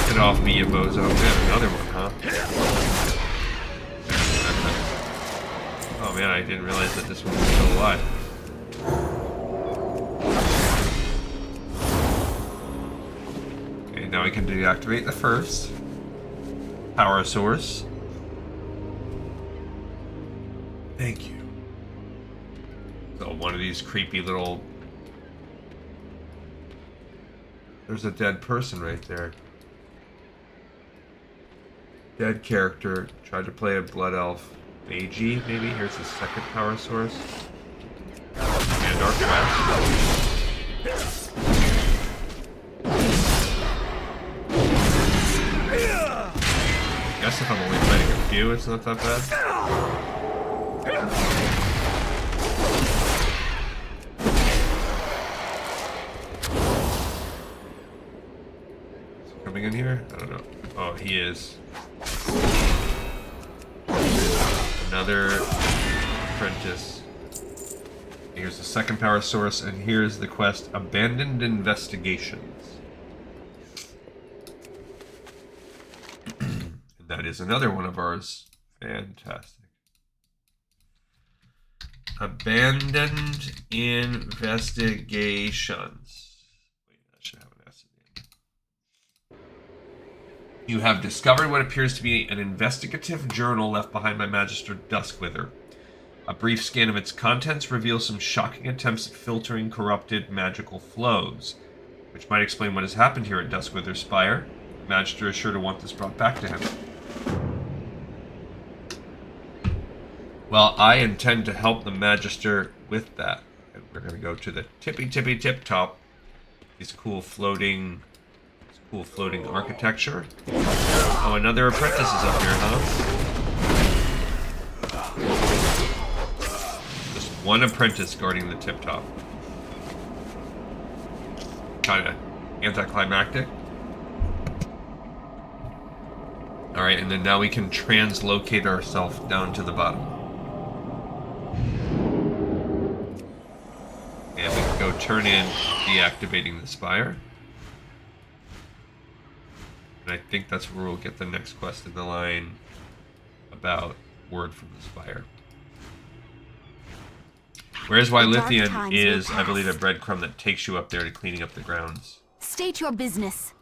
Get off me, you bozo. Man, another one, huh? Oh man, I didn't realize that this one was still alive. Okay, now we can deactivate the first power source. Thank you. So one of these creepy little... There's a dead person right there. Dead character. Tried to play a blood elf. Magi, maybe? Here's the second power source. And our quest. I guess if I'm only fighting a few, it's not that bad. Is he coming in here? I don't know. Oh, he is. Another apprentice. Here's the second power source, and here's the quest, Abandoned Investigations. And that is another one of ours. Fantastic. Abandoned Investigations. Wait, that should have an S in the end. You have discovered what appears to be an investigative journal left behind by Magister Duskwither. A brief scan of its contents reveals some shocking attempts at filtering corrupted magical flows, which might explain what has happened here at Duskwither Spire. The Magister is sure to want this brought back to him. Well, I intend to help the Magister with that. And we're going to go to the tippy-tippy-tip top. These cool floating architecture. Oh, another apprentice is up here, huh? Just one apprentice guarding the tip top. Kinda anticlimactic. Alright, and then now we can translocate ourselves down to the bottom. And we can go turn in Deactivating the Spire. And I think that's where we'll get the next quest in the line about Word from the Spire. Whereas Wylithian is, I believe, a breadcrumb that takes you up there to cleaning up the grounds. State your business.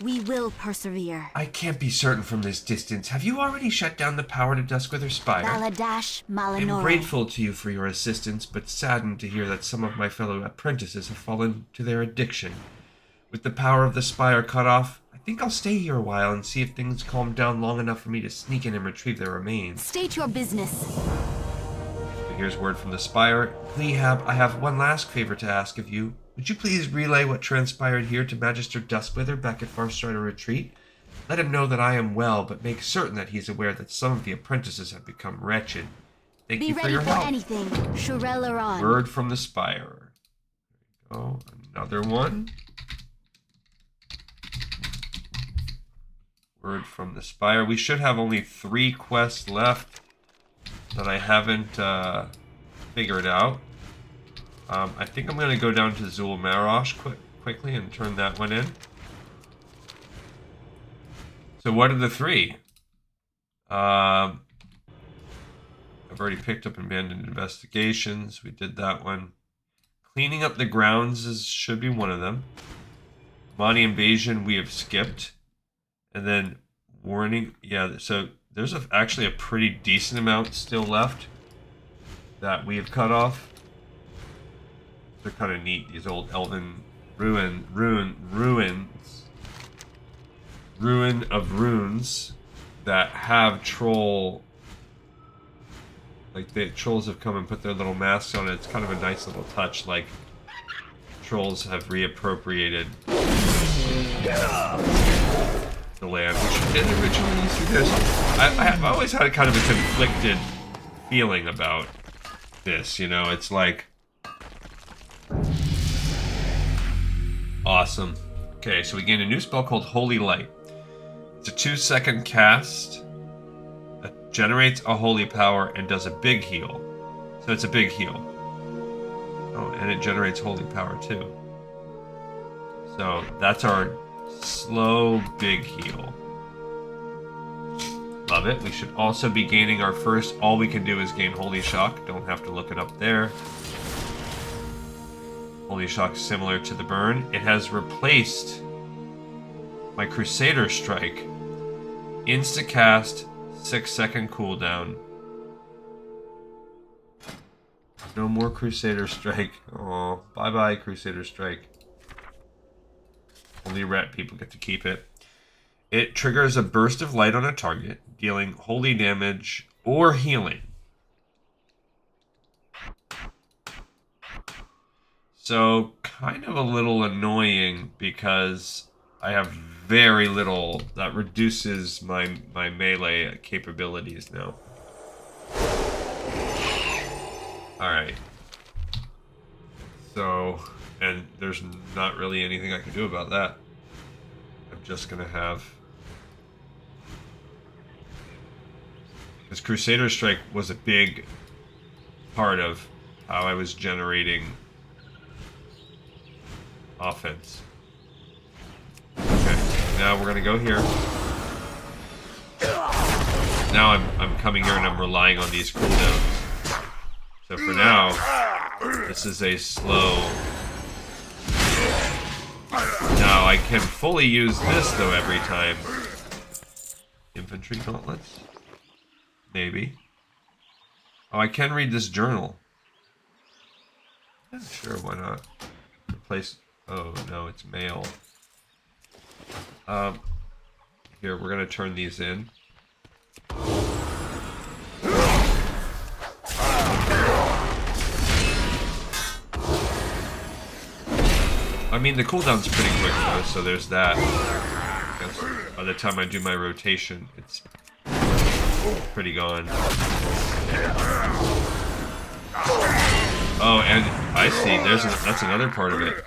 We will persevere. I can't be certain from this distance. Have you already shut down the power to Duskwither Spire? Baladash Malinore. I'm grateful to you for your assistance, but saddened to hear that some of my fellow apprentices have fallen to their addiction. With the power of the Spire cut off, I think I'll stay here a while and see if things calm down long enough for me to sneak in and retrieve their remains. State your business. Here's word from the Spire. Lehab, I have one last favor to ask of you. Would you please relay what transpired here to Magister Duskwither back at Farstrider Retreat? Let him know that I am well, but make certain that he's aware that some of the apprentices have become wretched. Thank you for your help. Be ready for anything. Shurelaron. Word from the Spire. There we go. Another one. Word from the Spire. We should have only 3 quests left that I haven't figured out. I think I'm going to go down to Zul'Marosh quickly and turn that one in. So what are the 3? I've already picked up Abandoned Investigations. We did that one. Cleaning up the grounds should be one of them. Amani Invasion we have skipped. And then Warning. Yeah, so there's actually a pretty decent amount still left that we have cut off. They're kind of neat, these old elven ruin of runes that have troll, like the trolls have come and put their little masks on it. It's kind of a nice little touch, like trolls have reappropriated the land, which did originally see this. I've always had kind of a conflicted feeling about this, you know, it's like awesome. Okay, so we gain a new spell called Holy Light. It's a 2-second cast that generates a holy power and does a big heal. So it's a big heal. Oh, and it generates holy power too. So that's our slow big heal. Love it. We should also be gaining our first, all we can do is gain Holy Shock. Don't have to look it up there. Holy Shock is similar to the burn. It has replaced my Crusader Strike. Insta-cast, 6-second cooldown. No more Crusader Strike. Oh, bye-bye Crusader Strike. Only ret people get to keep it. It triggers a burst of light on a target, dealing holy damage or healing. So, kind of a little annoying because I have very little that reduces my melee capabilities now. Alright. So, and there's not really anything I can do about that. I'm just gonna have... Because Crusader Strike was a big part of how I was generating offense. Okay, now we're gonna go here. Now I'm coming here and I'm relying on these cooldowns. So for now, this is a slow... Now I can fully use this though every time. Infantry gauntlets? Maybe. Oh, I can read this journal. Yeah, sure, why not? Replace... Oh, no, it's mail. Here, we're gonna turn these in. I mean, the cooldown's pretty quick though, so there's that. I guess by the time I do my rotation, it's pretty gone. Oh, and I see. That's another part of it.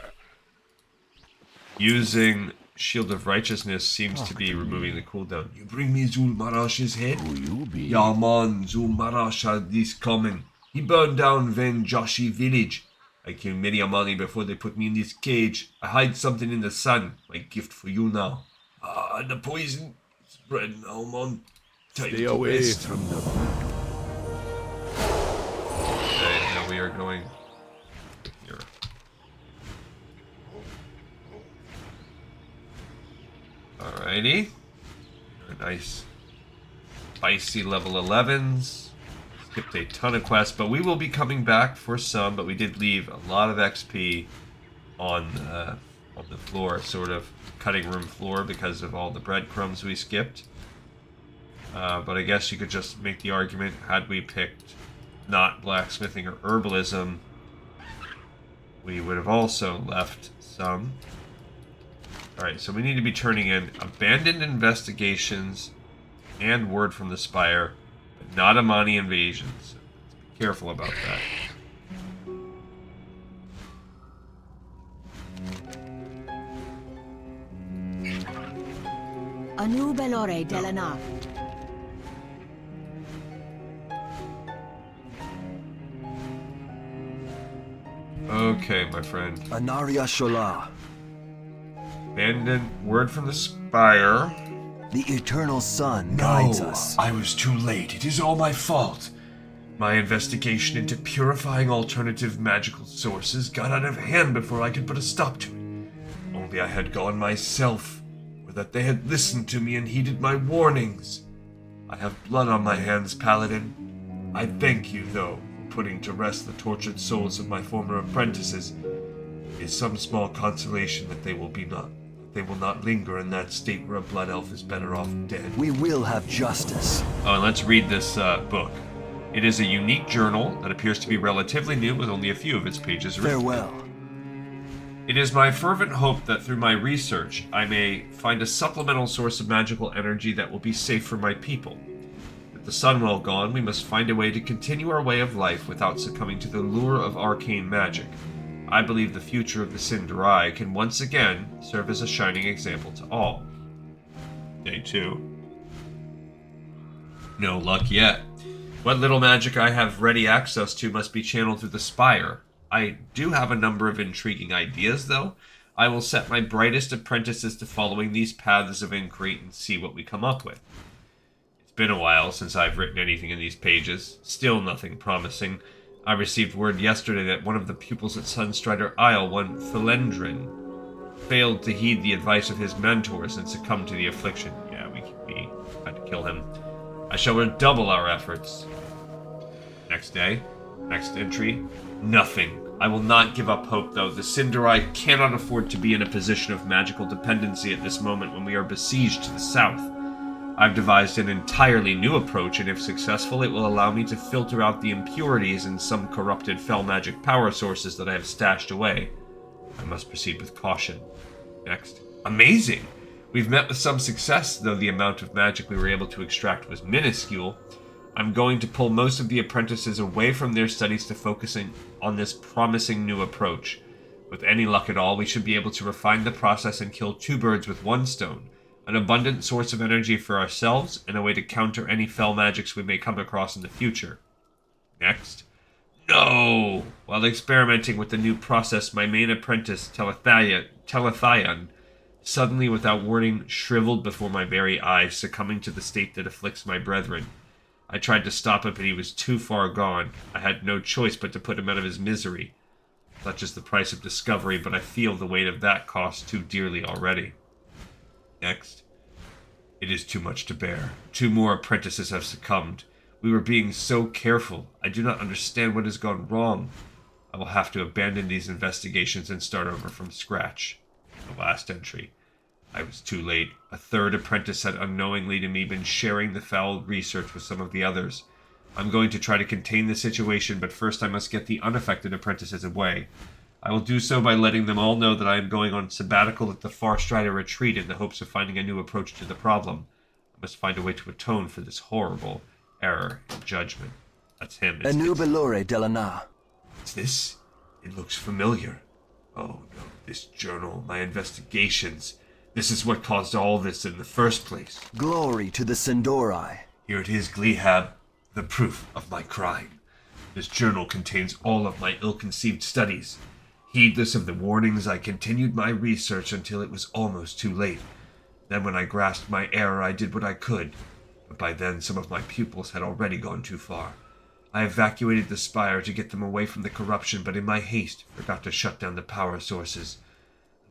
Using Shield of Righteousness seems to be removing the cooldown. You bring me Zul'Marosh's head? Who you be? Ya man, Zul'Marosh had this coming. He burned down Venjashi village. I killed many Amani before they put me in this cage. I hide something in the sun. My gift for you now. Ah, the poison. It's spread now, man. Time Stay to away rest. from the... Okay, now we are going here. Alrighty. Nice. Spicy level 11s. Skipped a ton of quests, but we will be coming back for some, but we did leave a lot of XP on the floor, sort of cutting room floor because of all the breadcrumbs we skipped. But I guess you could just make the argument, had we picked not blacksmithing or herbalism, we would have also left some. Alright, so we need to be turning in abandoned investigations and word from the Spire, but not Amani invasions. So let's be careful about that. Anu Belore Delana. Okay, my friend. Anaria Shola. Abandoned word from the Spire. The eternal sun guides us. I was too late. It is all my fault. My investigation into purifying alternative magical sources got out of hand before I could put a stop to it. Only I had gone myself, or that they had listened to me and heeded my warnings. I have blood on my hands, Paladin. I thank you, though, for putting to rest the tortured souls of my former apprentices. It is some small consolation that they will not linger in that state where a blood elf is better off dead. We will have justice. Oh, and let's read this book. It is a unique journal that appears to be relatively new with only a few of its pages written. Farewell. It is my fervent hope that through my research, I may find a supplemental source of magical energy that will be safe for my people. With the sun well gone, we must find a way to continue our way of life without succumbing to the lure of arcane magic. I believe the future of the Sindarai can once again serve as a shining example to all. Day 2. No luck yet. What little magic I have ready access to must be channeled through the Spire. I do have a number of intriguing ideas, though. I will set my brightest apprentices to following these paths of inquiry and see what we come up with. It's been a while since I've written anything in these pages. Still nothing promising. I received word yesterday that one of the pupils at Sunstrider Isle, one Philendrin, failed to heed the advice of his mentors and succumbed to the affliction. Yeah, we had to kill him. I shall redouble our efforts. Next day, next entry, nothing. I will not give up hope, though. The Sindarai cannot afford to be in a position of magical dependency at this moment when we are besieged to the south. I've devised an entirely new approach, and if successful, it will allow me to filter out the impurities in some corrupted fel magic power sources that I have stashed away. I must proceed with caution. Next. Amazing! We've met with some success, though the amount of magic we were able to extract was minuscule. I'm going to pull most of the apprentices away from their studies to focusing on this promising new approach. With any luck at all, we should be able to refine the process and kill 2 birds with 1 stone. An abundant source of energy for ourselves, and a way to counter any fel magics we may come across in the future. Next. No! While experimenting with the new process, my main apprentice, Telethion, suddenly without warning shriveled before my very eyes, succumbing to the state that afflicts my brethren. I tried to stop it, but he was too far gone. I had no choice but to put him out of his misery. Such is the price of discovery, but I feel the weight of that cost too dearly already. Next. It is too much to bear. 2 more apprentices have succumbed. We were being so careful. I do not understand what has gone wrong. I will have to abandon these investigations and start over from scratch. The last entry. I was too late. A 3rd apprentice had unknowingly to me been sharing the foul research with some of the others. I'm going to try to contain the situation, but first I must get the unaffected apprentices away. I will do so by letting them all know that I am going on sabbatical at the Far Strider Retreat in the hopes of finding a new approach to the problem. I must find a way to atone for this horrible error in judgment. That's him. Anubelore Delana. What's this? It looks familiar. Oh no, this journal, my investigations. This is what caused all this in the first place. Glory to the Sindarai. Here it is, Glehab, the proof of my crime. This journal contains all of my ill-conceived studies. Heedless of the warnings, I continued my research until it was almost too late. Then when I grasped my error, I did what I could. But by then, some of my pupils had already gone too far. I evacuated the Spire to get them away from the corruption, but in my haste, forgot to shut down the power sources.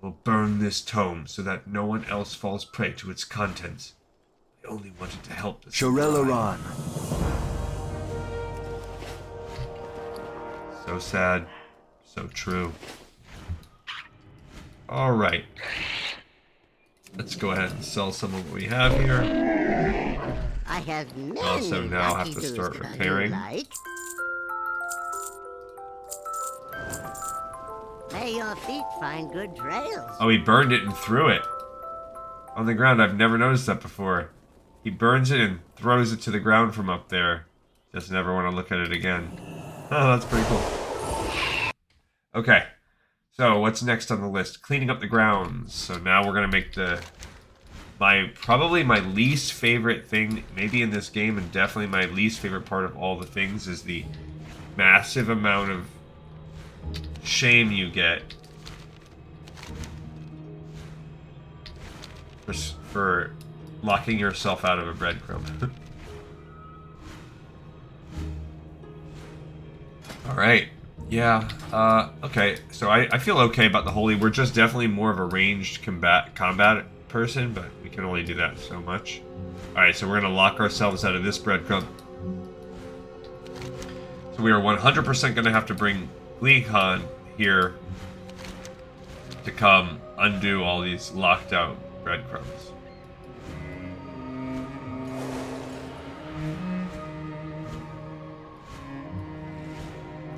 I will burn this tome so that no one else falls prey to its contents. I only wanted to help the Shorelaran. So sad. So true. Alright. Let's go ahead and sell some of what we have here. I have many Also now have lucky to start tools that repairing. you like. May your feet find good trails. Oh, he burned it and threw it. On the ground. I've never noticed that before. He burns it and throws it to the ground from up there. Just never want to look at it again. Oh, that's pretty cool. Okay. So, what's next on the list? Cleaning up the grounds. So now we're going to make probably my least favorite thing, maybe in this game, and definitely my least favorite part of all the things, is the massive amount of shame you get for locking yourself out of a breadcrumb. Alright. Yeah, okay. So I feel okay about the holy. We're just definitely more of a ranged combat person, but we can only do that so much. Alright, so we're going to lock ourselves out of this breadcrumb. So we are 100% going to have to bring Gleekhan here to come undo all these locked out breadcrumbs.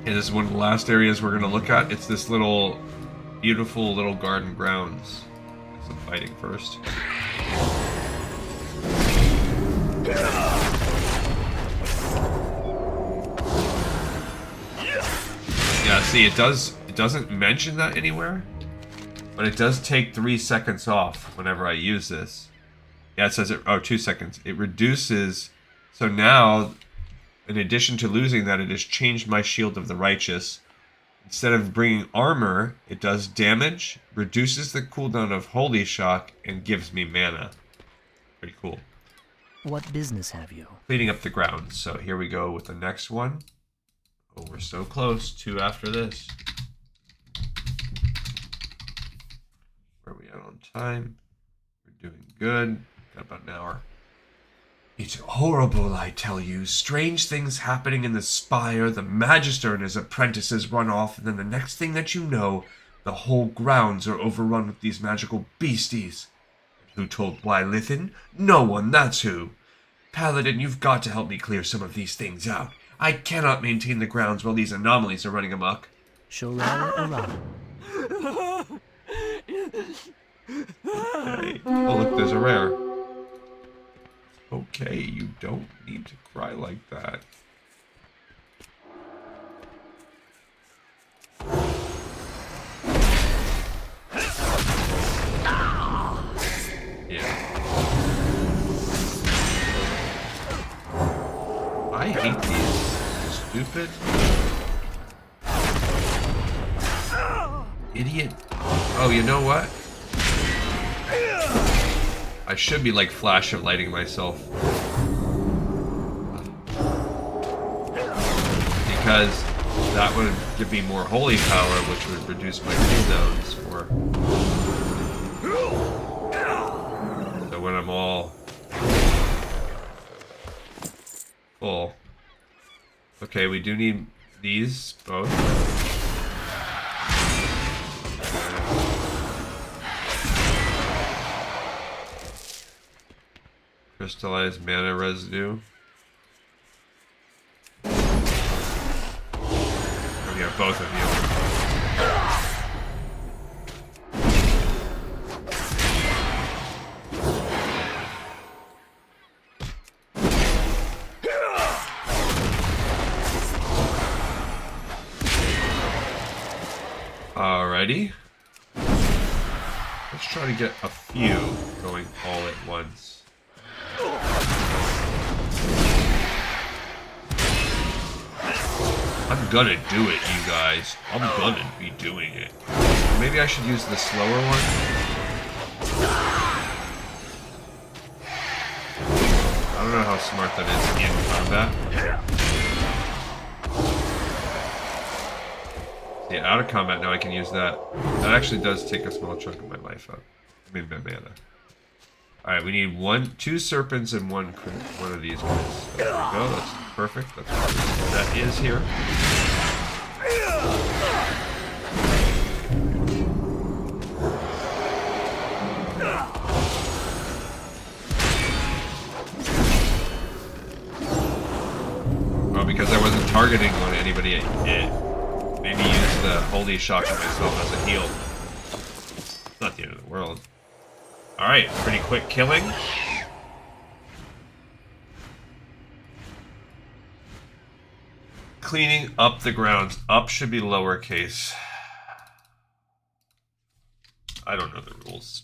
And this is one of the last areas we're going to look at. It's this little beautiful little garden grounds. Some fighting first. Yeah, see, it doesn't mention that anywhere, but it does take 3 seconds off whenever I use this. Yeah, it says it. Oh, 2 seconds. It reduces. So now, in addition to losing that, it has changed my Shield of the Righteous. Instead of bringing armor, it does damage, reduces the cooldown of Holy Shock, and gives me mana. Pretty cool. What business have you? Cleaning up the grounds. So here we go with the next one. Oh, we're so close. 2 after this. Where are we at on time? We're doing good. Got about an hour. It's horrible, I tell you. Strange things happening in the Spire. The Magister and his apprentices run off, and then the next thing that you know, the whole grounds are overrun with these magical beasties. Who told Wylithin? No one, that's who. Paladin, you've got to help me clear some of these things out. I cannot maintain the grounds while these anomalies are running amok. Shorara. Okay. Oh, look, there's a rare. Okay, you don't need to cry like that. Yeah. I hate these. Stupid. Idiot. Oh, you know what? I should be like Flash of lighting myself. Because that would give me more holy power, which would reduce my cooldowns for. So when I'm all full. Okay, we do need these both. Crystallized mana residue. Oh yeah, both of you. Alrighty. Let's try to get a few going all at once. I'm gonna do it, you guys. I'm gonna be doing it. Maybe I should use the slower one? I don't know how smart that is in combat. Yeah, out of combat now I can use that. That actually does take a small chunk of my life up. I mean, my mana. Alright, we need 2 serpents and one of these guys. So there we go, that's perfect. That's what that is here. Well, because I wasn't targeting on anybody, maybe use the Holy Shock on myself as a heal. It's not the end of the world. Alright, pretty quick killing. Cleaning up the grounds. Up should be lowercase. I don't know the rules.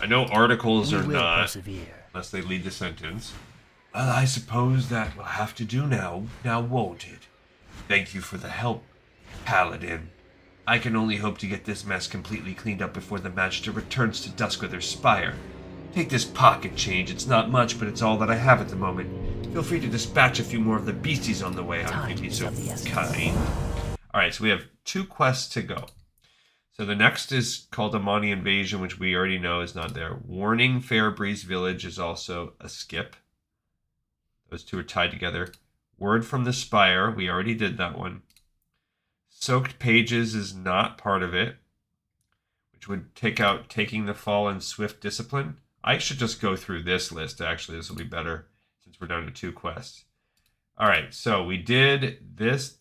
I know articles are not, unless they lead the sentence. Well, I suppose that will have to do now, won't it? Thank you for the help, Paladin. I can only hope to get this mess completely cleaned up before the Magister returns to Duskwither's Spire. Take this pocket change. It's not much, but it's all that I have at the moment. Feel free to dispatch a few more of the beasties on the way. I'm be so kind. Alright, so we have 2 quests to go. So the next is called Amani Invasion, which we already know is not there. Warning Fairbreeze Village is also a skip. Those 2 are tied together. Word from the Spire, we already did that one. Soaked Pages is not part of it, which would take out Taking the Fall and Swift Discipline. I should just go through this list, actually. This will be better since we're down to 2 quests. Alright, so we did this.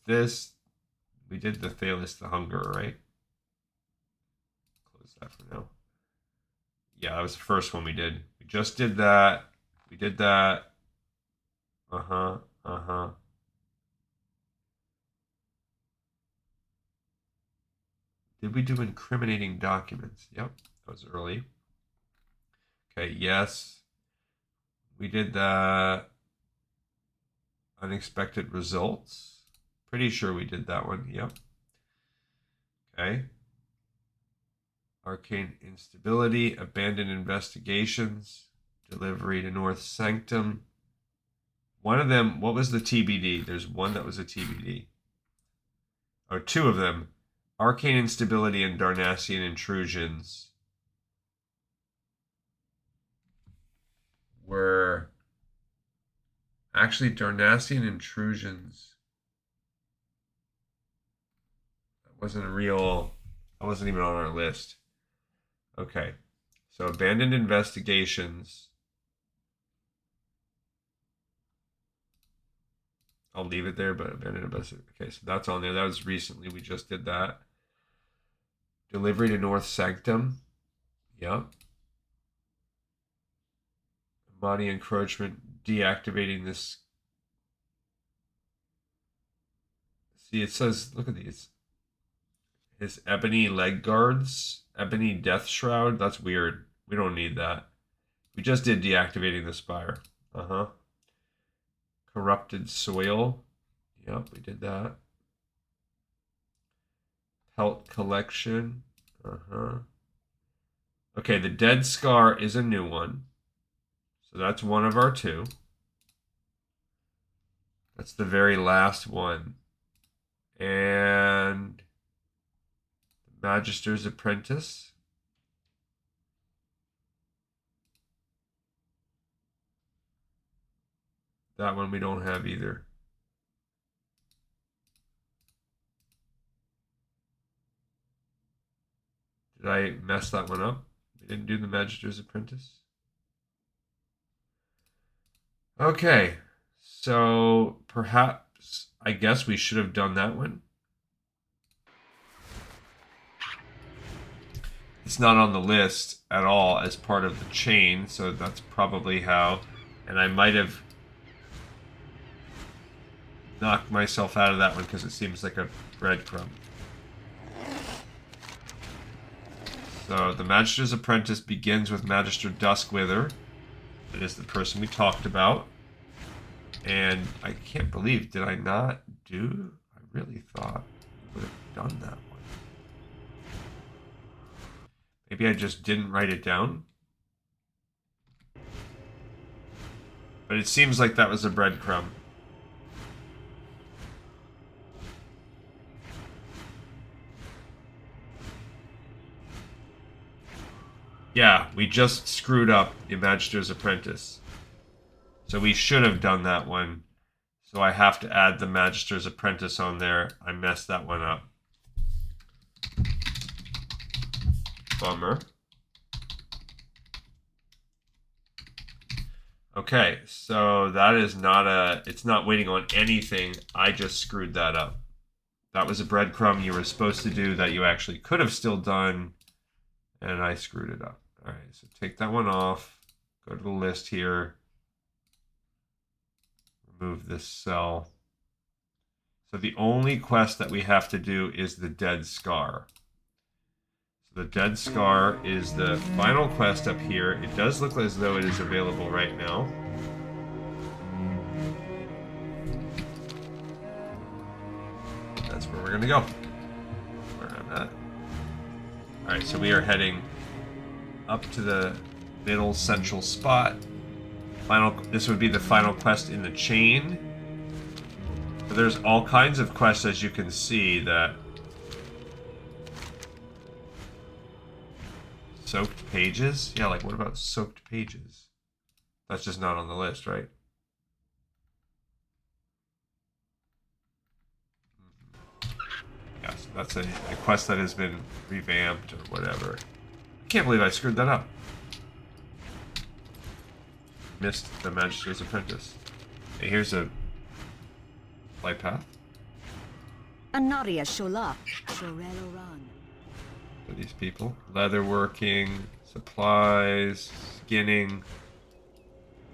We did the Thalis the Hungerer, right? that for now. Yeah, that was the first one we did. We just did that. We did that. Uh-huh. Uh-huh. Did we do incriminating documents? Yep, that was early. Okay, yes. We did that. Unexpected results. Pretty sure we did that one. Yep. Okay. Arcane instability. Abandoned investigations. Delivery to North Sanctum. One of them, what was the TBD? There's one that was a TBD. Or two of them. Arcane instability and Darnassian intrusions were actually Darnassian intrusions. That wasn't even on our list. Okay. So abandoned investigations. I'll leave it there, but abandoned investigations. Okay, so that's on there. That was recently. We just did that. Delivery to North Sanctum. Yep. Amani Encroachment. Deactivating this. See, it says, look at these. His Ebony Legguards. Ebony Death Shroud. That's weird. We don't need that. We just did Deactivating the Spire. Uh-huh. Corrupted Soil. Yep, we did that. Pelt Collection. Uh-huh. Okay, the Dead Scar is a new one. So that's one of our two. That's the very last one. And the Magister's Apprentice. That one we don't have either. Did I mess that one up? We didn't do the Magister's Apprentice. Okay, so perhaps, I guess we should have done that one. It's not on the list at all as part of the chain, so that's probably how. And I might have knocked myself out of that one because it seems like a breadcrumb. So the Magister's Apprentice begins with Magister Duskwither. That is the person we talked about. And I can't believe, did I not do? I really thought we would have done that one. Maybe I just didn't write it down. But it seems like that was a breadcrumb. Yeah, we just screwed up the Magister's Apprentice. So we should have done that one. So I have to add the Magister's Apprentice on there. I messed that one up. Bummer. Okay, so that is not a... It's not waiting on anything. I just screwed that up. That was a breadcrumb you were supposed to do that you actually could have still done. And I screwed it up. All right, so take that one off. Go to the list here. Remove this cell. So the only quest that we have to do is the Dead Scar. So the Dead Scar is the final quest up here. It does look as though it is available right now. That's where we're gonna go. Where I'm at. Alright, so we are heading up to the middle central spot. This would be the final quest in the chain. But there's all kinds of quests, as you can see, that... Soaked pages? Yeah, like what about soaked pages? That's just not on the list, right? Yeah, so that's a quest that has been revamped or whatever. I can't believe I screwed that up. Missed the Magister's Apprentice. Hey, here's a flight path. Anaria Shola. Shorel Oran. for these people. Leatherworking, supplies, skinning,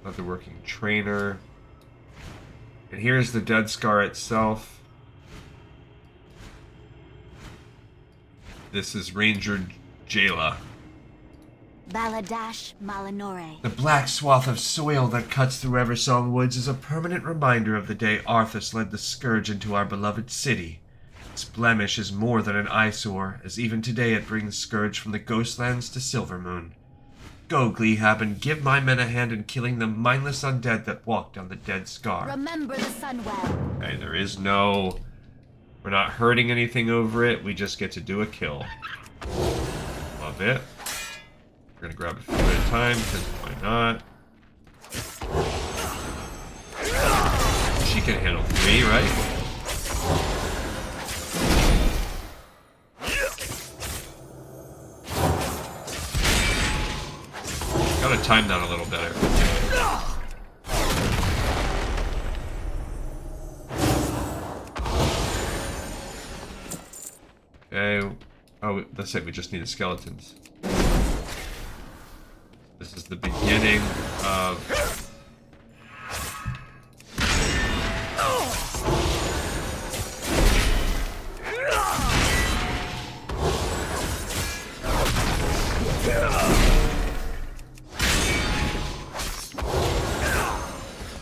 leatherworking trainer. And here's the Dead Scar itself. This is Ranger Jayla. Baladash Malinore. The black swath of soil that cuts through Eversong Woods is a permanent reminder of the day Arthas led the Scourge into our beloved city. Its blemish is more than an eyesore, as even today it brings Scourge from the Ghostlands to Silvermoon. Go, Gleehab, and give my men a hand in killing the mindless undead that walk down the Dead Scar. Remember the Sunwell. Okay, there is no... We're not hurting anything over it, we just get to do a kill. Love it. We're gonna grab a few at a time, because why not? She can handle 3, right? Gotta time that a little better. Okay. Oh, that's it. We just need the skeletons. This is the beginning of...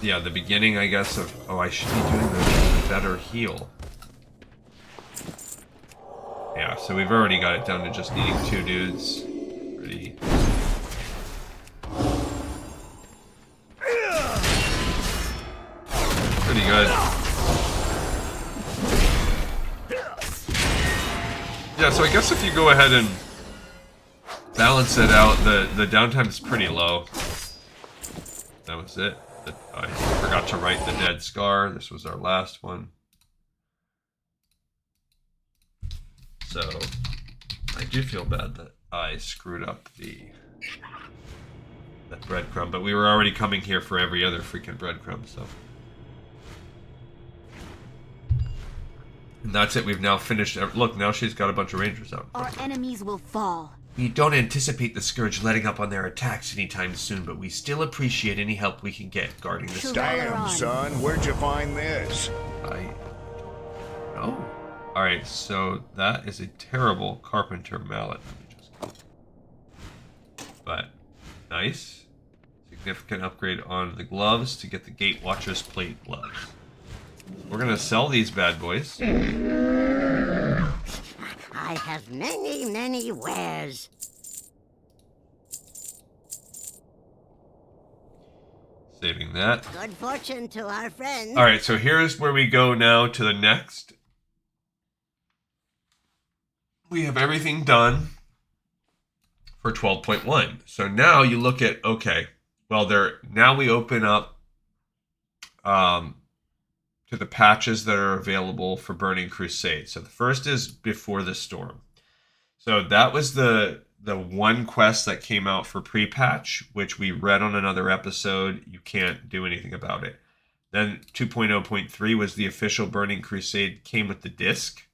Yeah, the beginning, I guess, of... Oh, I should be doing the better heal. Yeah, so we've already got it down to just needing 2 dudes. Pretty... Pretty good. Yeah, so I guess if you go ahead and balance it out, the downtime is pretty low. That was it. I forgot to write the Dead Scar. This was our last one. So, I do feel bad that I screwed up that breadcrumb, but we were already coming here for every other freaking breadcrumb, so. And that's it, we've now finished. Look, now she's got a bunch of rangers out. Our enemies will fall. We don't anticipate the Scourge letting up on their attacks anytime soon, but we still appreciate any help we can get guarding the Scourge. Damn, son, where'd you find this? Oh. Alright, so that is a terrible carpenter mallet. But, nice. Significant upgrade on the gloves to get the Gatewatcher's plate gloves. We're gonna sell these bad boys. I have many, many wares. Saving that. Good fortune to our friends. Alright, so here's where we go now to the next. We have everything done for 12.1. So now you look at, okay, well, now we open up to the patches that are available for Burning Crusade. So the first is Before the Storm. So that was the one quest that came out for pre-patch, which we read on another episode. You can't do anything about it. Then 2.0.3 was the official Burning Crusade, came with the disc.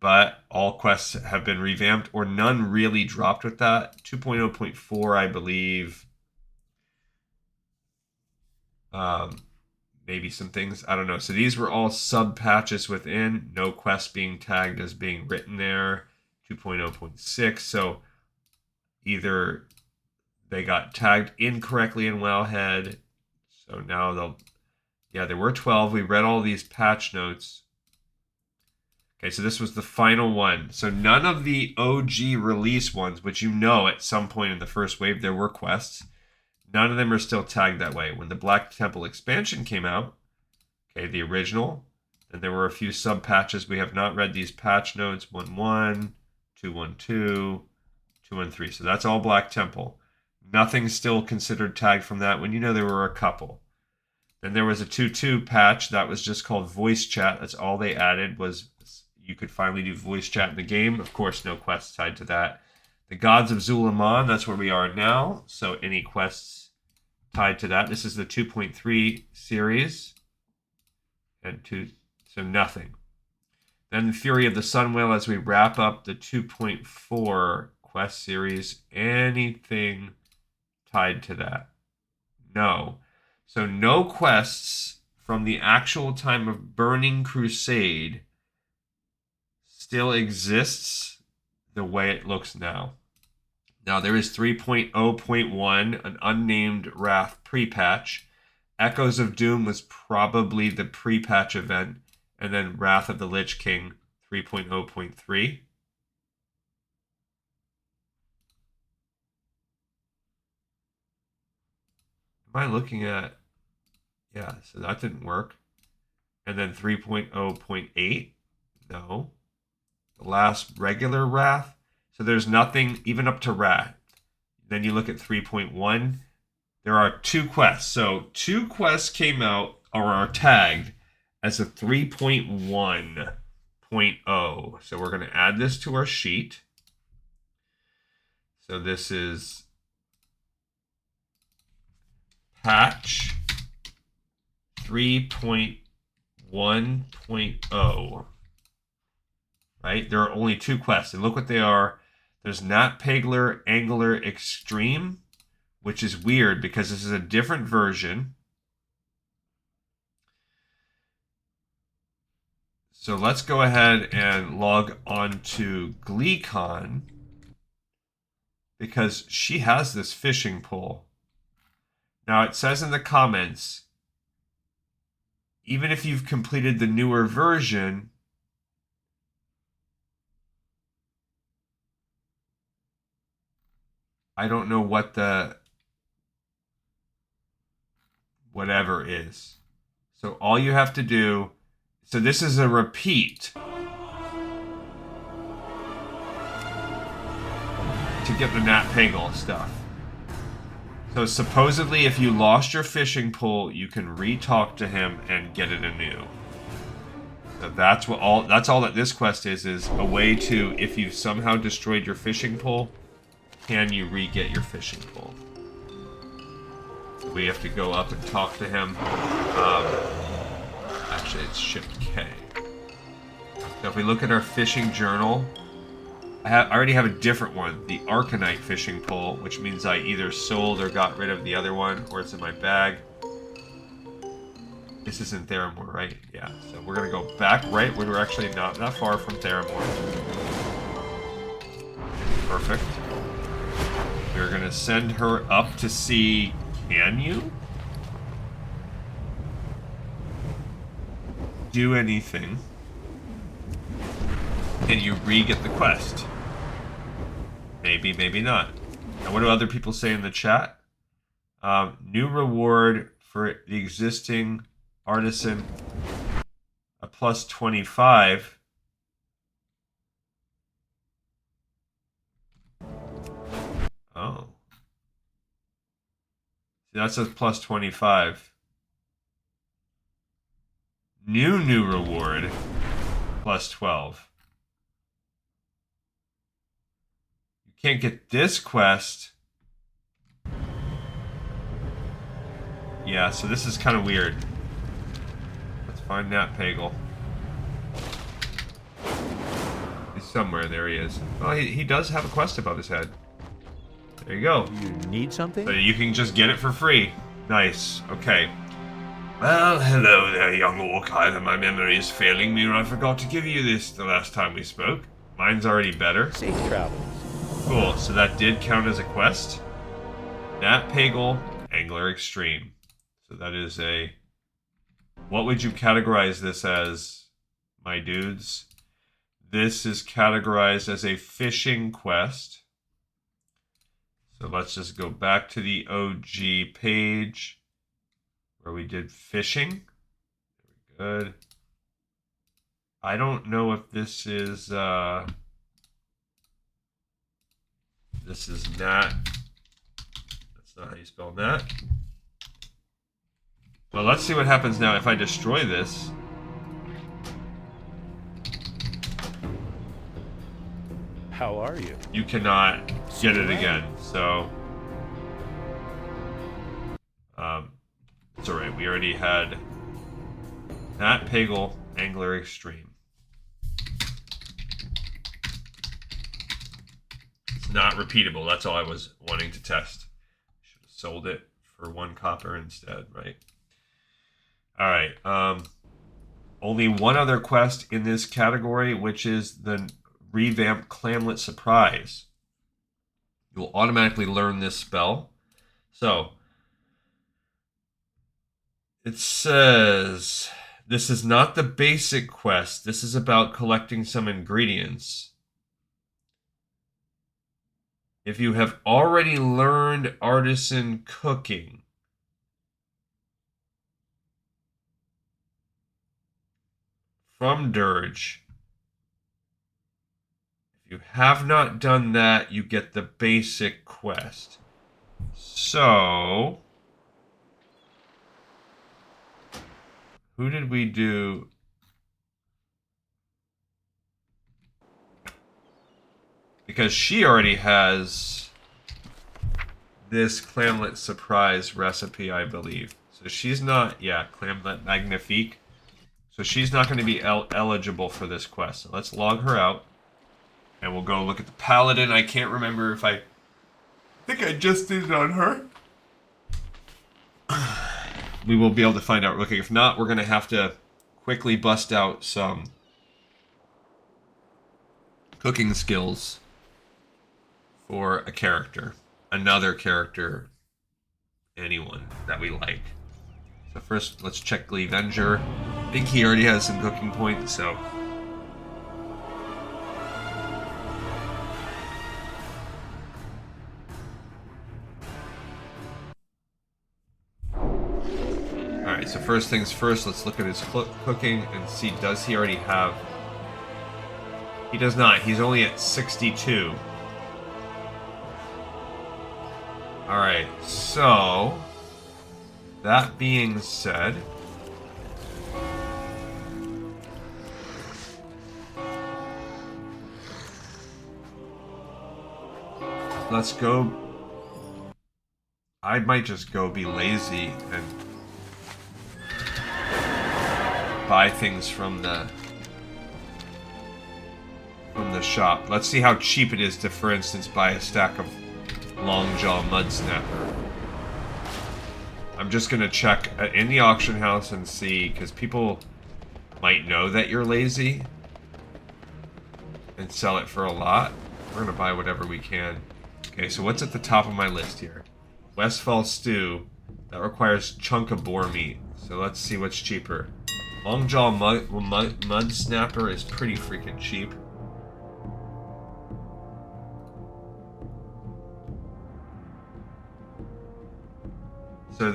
But all quests have been revamped, or none really dropped with that. 2.0.4, I believe. Maybe some things, I don't know. So these were all sub-patches within. No quest being tagged as being written there. 2.0.6, so either they got tagged incorrectly in Wowhead. So now they'll... Yeah, there were 12. We read all these patch notes. Okay, so this was the final one. So none of the OG release ones, which you know at some point in the first wave there were quests, none of them are still tagged that way. When the Black Temple expansion came out, okay, the original, then there were a few sub-patches. We have not read these patch notes, 1.1, 2.1.2, 2.1.3. So that's all Black Temple. Nothing's still considered tagged from that when you know there were a couple. Then there was a 2.2 patch that was just called voice chat. That's all they added was you could finally do voice chat in the game. Of course, no quests tied to that. The Gods of Zul'Marosh, that's where we are now. So any quests tied to that. This is the 2.3 series. And so nothing. Then Fury of the Sunwhale as we wrap up the 2.4 quest series. Anything tied to that? No. So no quests from the actual time of Burning Crusade still exists the way it looks now. Now there is 3.0.1, an unnamed Wrath pre-patch. Echoes of Doom was probably the pre-patch event, and then Wrath of the Lich King 3.0.3. Am I looking at... Yeah, so that didn't work. And then 3.0.8? No. The last regular Wrath. So there's nothing even up to Wrath. Then you look at 3.1. There are 2 quests. So 2 quests came out or are tagged as a 3.1.0. So we're going to add this to our sheet. So this is patch 3.1.0. Right? There are only 2 quests, and look what they are. There's Nat Pegler Angler Extreme, which is weird because this is a different version. So let's go ahead and log on to GleeCon because she has this fishing pole. Now it says in the comments, even if you've completed the newer version, I don't know what the whatever is. So all you have to do, so this is a repeat to get the Nat Pegel stuff. So supposedly if you lost your fishing pole, you can re-talk to him and get it anew. So that's all that this quest is a way to, if you've somehow destroyed your fishing pole, can you re-get your fishing pole? So we have to go up and talk to him. Actually, it's Shift K. So if we look at our fishing journal, I already have a different one, the Arcanite fishing pole, which means I either sold or got rid of the other one, or it's in my bag. This isn't Theramore, right? Yeah, so we're going to go back right where we're actually not that far from Theramore. Perfect. We're going to send her up to see, can you do anything? Can you re-get the quest? Maybe, maybe not. Now, what do other people say in the chat? New reward for the existing artisan, a plus 25. Oh. See, that says plus 25. New reward, plus 12. You can't get this quest. Yeah, so this is kind of weird. Let's find Nat Pegel. He's somewhere. There he is. Oh, he does have a quest above his head. There you go. You need something? So you can just get it for free. Nice. Okay. Well, hello there, young orc. Either my memory is failing me or I forgot to give you this the last time we spoke. Mine's already better. Safe travels. Cool. So that did count as a quest. Nat Pegel, Angler Extreme. So that is a... What would you categorize this as, my dudes? This is categorized as a fishing quest. So let's just go back to the OG page where we did fishing. Very good. I don't know if this is Nat. That's not how you spell Nat. Well, let's see what happens now if I destroy this. How are you? You cannot get it again, so it's alright. We already had Nat Pegel, Angler Extreme. it's not repeatable. That's all I was wanting to test. Should have sold it for 1 copper instead, right? All right. Only one other quest in this category, which is the revamped Clamlet Surprise. You'll automatically learn this spell. So, it says, this is not the basic quest. This is about collecting some ingredients. If you have already learned artisan cooking, from Dirge, if you have not done that, you get the basic quest. So, who did we do? Because she already has this Clamlet Surprise recipe, I believe. So she's not, yeah, Clamlet Magnifique. So she's not going to be eligible for this quest. So let's log her out. And we'll go look at the Paladin. I can't remember if I think I just did it on her. We will be able to find out real quick. If not, we're going to have to quickly bust out some cooking skills for a character. Another character. Anyone that we like. So first, let's check Gleavenger. I think he already has some cooking points, so... Alright, so first things first, let's look at his cooking and see, does he already have... He does not. He's only at 62. Alright, so... That being said... Let's go... I might just go be lazy and buy things from the shop. Let's see how cheap it is to, for instance, buy a stack of Longjaw Mud Snapper. I'm just gonna check in the auction house and see, because people might know that you're lazy and sell it for a lot. We're gonna buy whatever we can. Okay, so what's at the top of my list here? Westfall Stew. That requires chunk of boar meat. So let's see what's cheaper. Longjaw Mud Snapper is pretty freaking cheap. So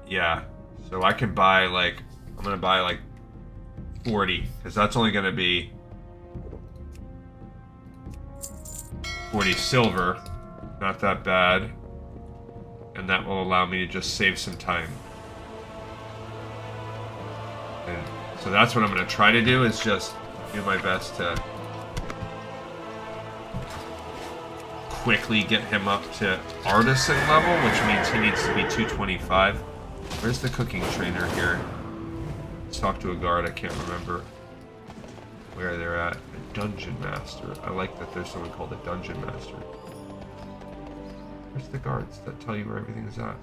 yeah. So I can buy like, I'm gonna buy like 40, because that's only gonna be 40 silver. Not that bad. And that will allow me to just save some time. And so that's what I'm gonna try to do, is just do my best to quickly get him up to artisan level, which means he needs to be 225. Where's the cooking trainer here? Let's talk to a guard. I can't remember where they're at. A dungeon master. I like that there's someone called a dungeon master. Where's the guards that tell you where everything is at?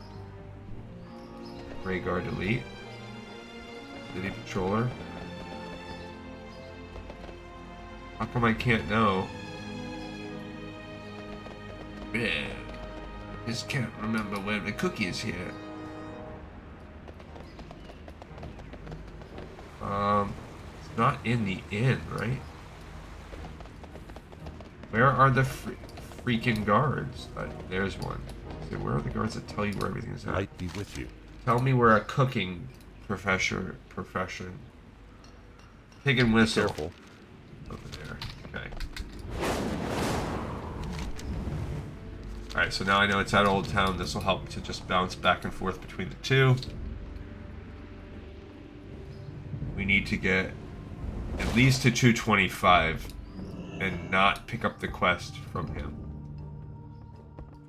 Grey Guard Elite. City Patroller. How come I can't know? Yeah, I just can't remember where the cookie is here. It's not in the inn, right? Where are the freaking guards? There's one. So where are the guards that tell you where everything is at? I'd be with you. Tell me where a cooking profession. Pig and whistle. Careful. Over there. Okay. Alright, so now I know it's at Old Town. This will help to just bounce back and forth between the two. We need to get at least to 225 and not pick up the quest from him.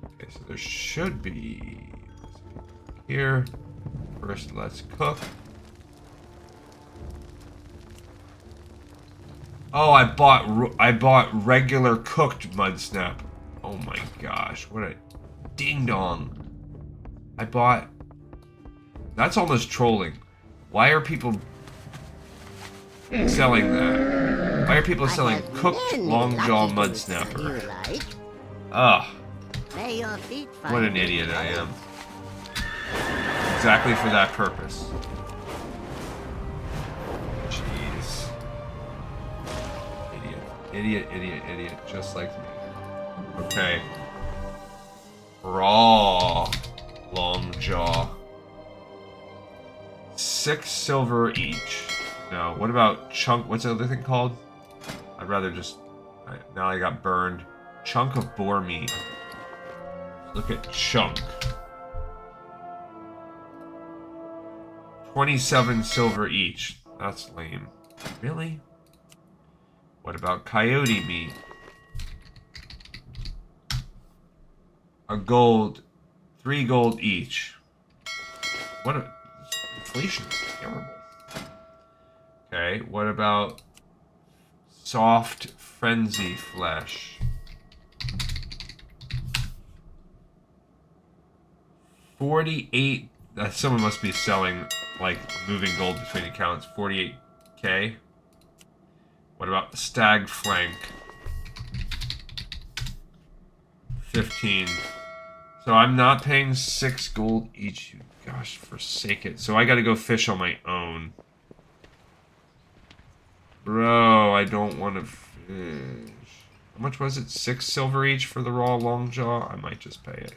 Okay, so there should be here. First, let's cook. Oh, I bought regular cooked mud snap. Oh my gosh, what a ding dong. I bought... That's almost trolling. Why are people selling that? Why are people selling cooked long-jaw mud snapper? Ugh. What an idiot I am. Exactly for that purpose. Jeez. Idiot. Just like me. Okay. Raw long jaw. 6 silver each. No, what about chunk? What's the other thing called? I'd rather just... Now I got burned. Chunk of boar meat. Look at chunk. 27 silver each. That's lame. Really? What about coyote meat? A gold. 3 gold each. What a... Inflation is terrible. Okay, what about soft frenzy flesh? 48. Someone must be selling, like, moving gold between accounts. 48k. What about the stag flank? 15. So I'm not paying 6 gold each. You gosh, forsake it. So I gotta go fish on my own. Bro, I don't want to fish. How much was it? 6 silver each for the raw long jaw? I might just pay it.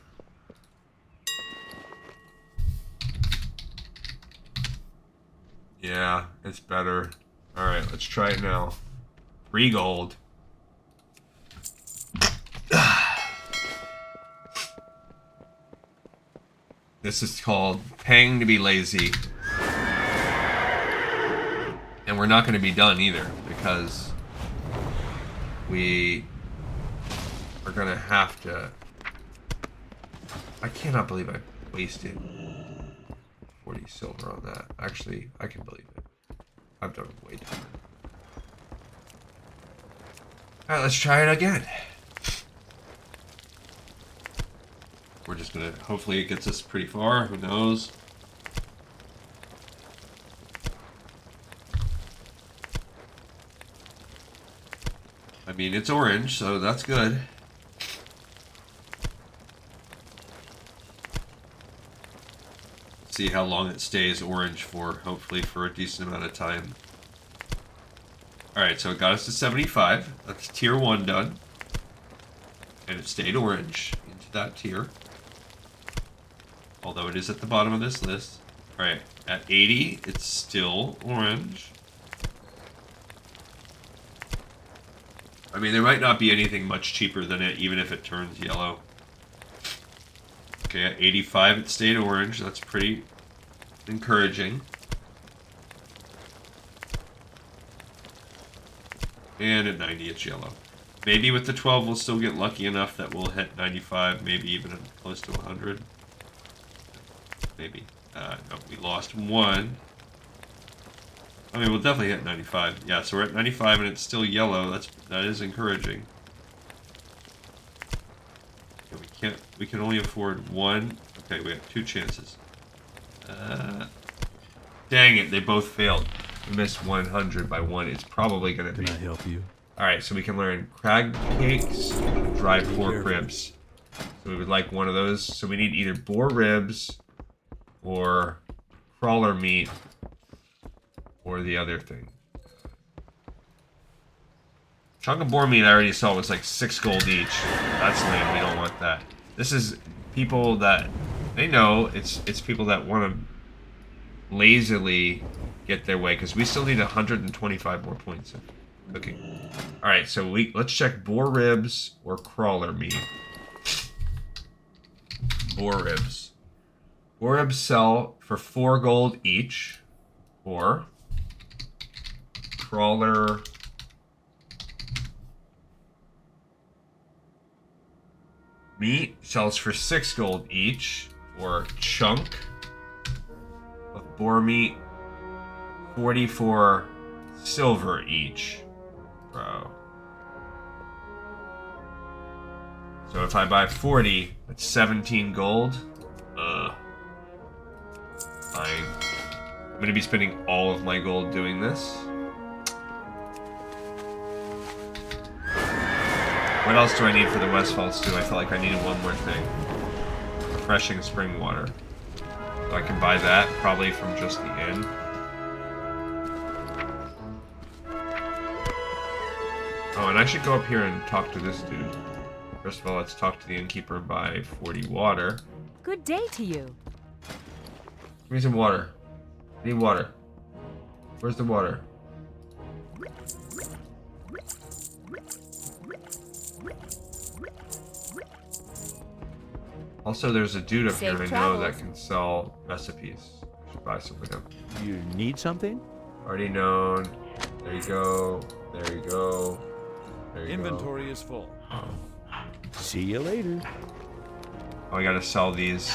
Yeah, it's better. Alright, let's try it now. 3 gold. This is called paying to be lazy. And we're not going to be done either, because we are going to have to... I cannot believe I wasted 40 silver on that. Actually, I can believe it. I've done way too much. Alright, let's try it again. We're just gonna, hopefully it gets us pretty far, who knows. I mean, it's orange, so that's good. See how long it stays orange for, hopefully for a decent amount of time. Alright, so it got us to 75. That's tier 1 done. And it stayed orange into that tier. Although it is at the bottom of this list. Alright, at 80, it's still orange. I mean, there might not be anything much cheaper than it, even if it turns yellow. Okay, at 85, it stayed orange. That's pretty encouraging. And at 90, it's yellow. Maybe with the 12, we'll still get lucky enough that we'll hit 95, maybe even close to 100. Maybe. No, we lost 1. I mean, we'll definitely hit 95. Yeah, so we're at 95 and it's still yellow. That is encouraging. Okay, we can only afford 1. Okay, we have 2 chances. Dang it, they both failed. We missed 100 by 1. It's probably going to be... Can I help you? Alright, so we can learn crag cakes, dry pork ribs. So we would like one of those. So we need either boar ribs or crawler meat or the other thing. Chunk of boar meat I already saw was like 6 gold each. That's lame, we don't want that. This is people that, they know it's people that want to lazily get their way, because we still need 125 more points of cooking. Alright, so let's check boar ribs or crawler meat. Boar ribs. Boar ribs sell for 4 gold each, or crawler meat sells for 6 gold each, or chunk of boar meat 44 silver each. Bro. So if I buy 40, that's 17 gold. Fine. I'm going to be spending all of my gold doing this. What else do I need for the Westfall stew? I felt like I needed one more thing. Refreshing spring water. So I can buy that, probably from just the inn. Oh, and I should go up here and talk to this dude. First of all, let's talk to the innkeeper and buy 40 water. Good day to you. Give me some water. I need water. Where's the water? Also, there's a dude up here I know that can sell recipes. I should buy some with him. You need something? Already known. There you go. There you go. There you Inventory is full. Oh. See you later. Oh, I gotta sell these.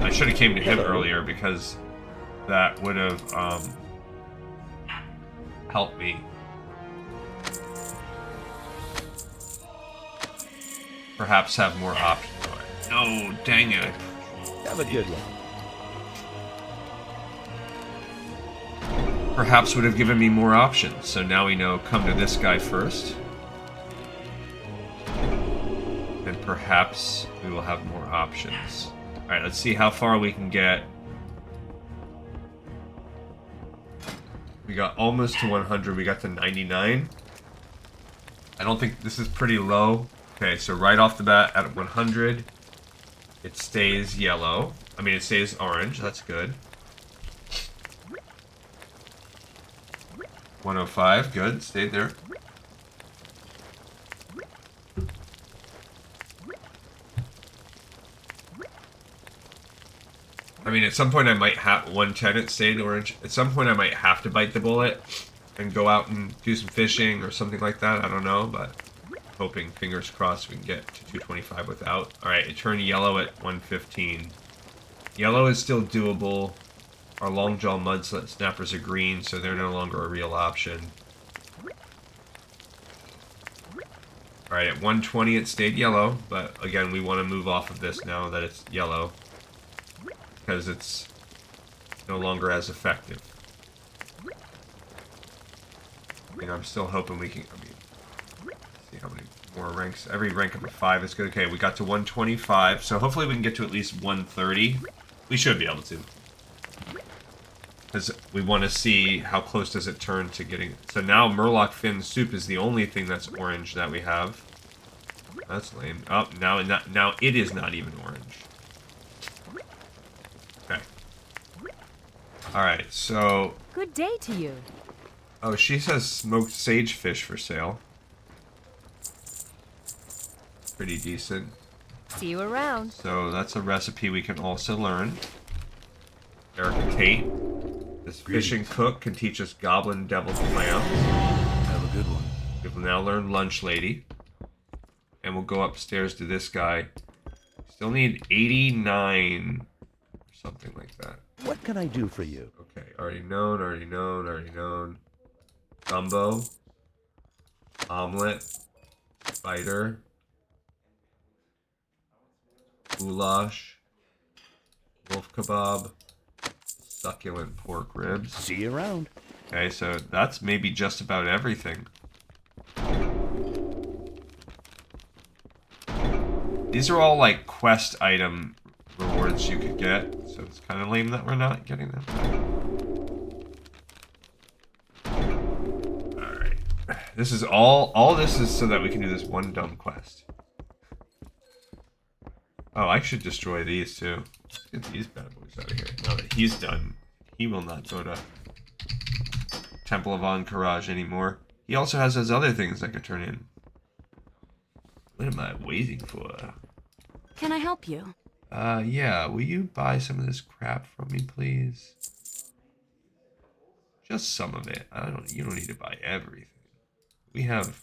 I should have came to him earlier because that would have helped me. Perhaps have more options. No, dang it. Have a good one. Perhaps would have given me more options. So now we know, come to this guy first. And perhaps we will have more options. Alright, let's see how far we can get. We got almost to 100. We got to 99. I don't think this is pretty low. Okay, so right off the bat at 100, it stays yellow. I mean, it stays orange. That's good. 105, good. Stayed there. I mean, at some point I might have 110. It stayed orange. At some point I might have to bite the bullet and go out and do some fishing or something like that. I don't know, but hoping, fingers crossed, we can get to 225 without. Alright, it turned yellow at 115. Yellow is still doable. Our Longjaw Mud Snappers are green, so they're no longer a real option. Alright, at 120 it stayed yellow, but again, we want to move off of this now that it's yellow. Because it's no longer as effective. I mean, I'm still hoping we can... I mean, see how many more ranks. Every rank up to 5 is good. Okay, we got to 125, so hopefully we can get to at least 130. We should be able to. Because we want to see how close does it turn to getting... So now Murloc Fin Soup is the only thing that's orange that we have. That's lame. Oh, now it is not even orange. Okay. Alright, so... Good day to you. Oh, she says smoked sagefish for sale. Pretty decent. See you around. So that's a recipe we can also learn. Erica Tate. This fishing cook can teach us goblin devil clams. Have a good one. We will now learn lunch lady. And we'll go upstairs to this guy. Still need 89 or something like that. What can I do for you? Okay, already known, already known, already known. Gumbo. Omelet. Spider. Goulash. Wolf kebab. Succulent pork ribs. See you around. Okay, so that's maybe just about everything. These are all like quest item rewards you could get, so it's kind of lame that we're not getting them. Alright. This is all this is so that we can do this one dumb quest. Oh, I should destroy these too. Let's get these bad boys out of here. Now that he's done, he will not go to Temple of Ahn'Qiraj anymore. He also has those other things I could turn in. What am I waiting for? Can I help you? Yeah. Will you buy some of this crap from me, please? Just some of it. You don't need to buy everything. We have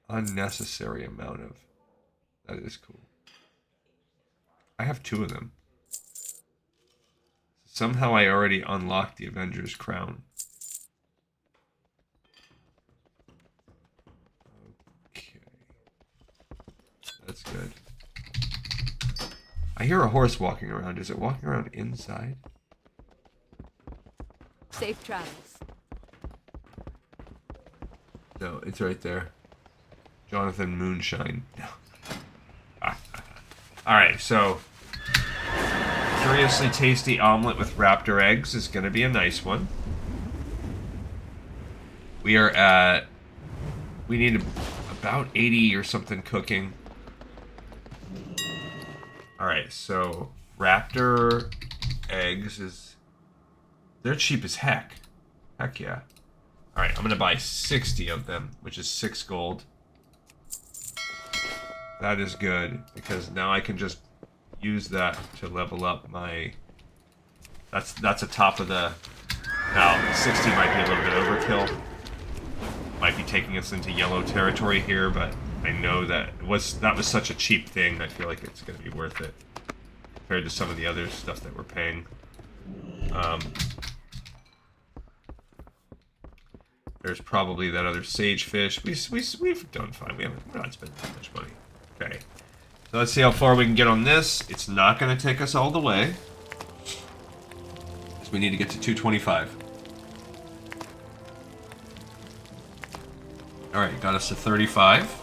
unnecessary amount of... That is cool. I have 2 of them. Somehow I already unlocked the Avenger's Crown. That's good. I hear a horse walking around. Is it walking around inside? Safe travels. No, it's right there. Jonathan Moonshine. No. Alright, so curiously tasty omelet with raptor eggs is going to be a nice one. We are at... We need about 80 or something cooking. Alright, so raptor eggs is... They're cheap as heck. Heck yeah. Alright, I'm going to buy 60 of them, which is 6 gold. That is good, because now I can just use that to level up my... That's a top of the... Now, 60 might be a little bit overkill. Might be taking us into yellow territory here, but I know that was such a cheap thing, I feel like it's going to be worth it. Compared to some of the other stuff that we're paying. There's probably that other sagefish. We've done fine. We're not spending too much money. Okay. So let's see how far we can get on this. It's not going to take us all the way. Because we need to get to 225. Alright, got us to 35.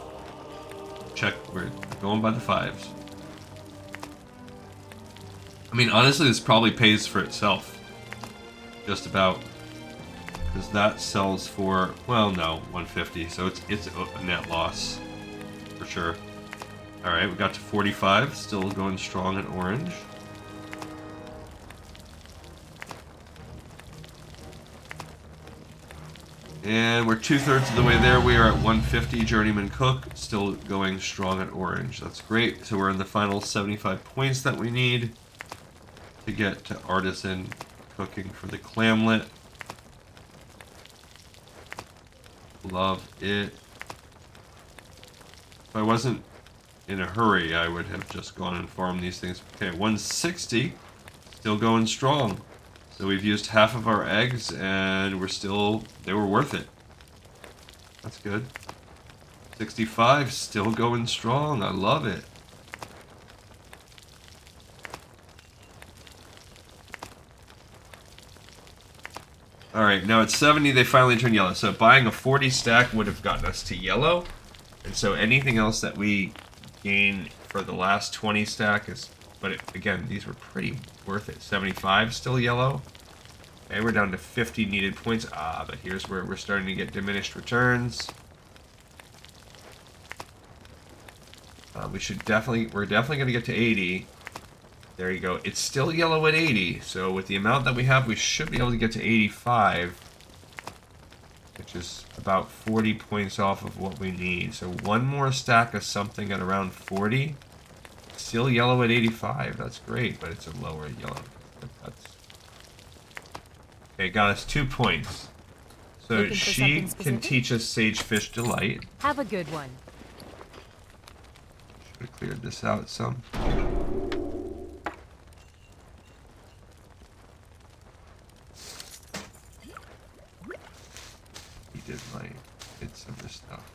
Check, we're going by the 5s. I mean, honestly, this probably pays for itself. Just about. Because that sells for, well, no, 150. So it's a net loss. For sure. Alright, we got to 45. Still going strong in orange. And we're 2/3 of the way there. We are at 150. Journeyman Cook. Still going strong at orange. That's great. So we're in the final 75 points that we need to get to Artisan Cooking for the Clamlet. Love it. If I wasn't in a hurry, I would have just gone and farmed these things. Okay, 160. Still going strong. So we've used half of our eggs, and they were worth it. That's good. 65, still going strong. I love it. Alright, now at 70, they finally turn yellow. So buying a 40 stack would have gotten us to yellow. And so anything else that we gain for the last 20 stack is... But again, these were pretty worth it. 75, still yellow. Okay, we're down to 50 needed points. But here's where we're starting to get diminished returns. We're definitely going to get to 80. There you go. It's still yellow at 80. So with the amount that we have, we should be able to get to 85. Which is about 40 points off of what we need. So one more stack of something at around 40. Still yellow at 85. That's great, but it's a lower yellow. Okay, got us 2 points. So she can teach us Sagefish Delight. Have a good one. Should have cleared this out some. Did some of this stuff.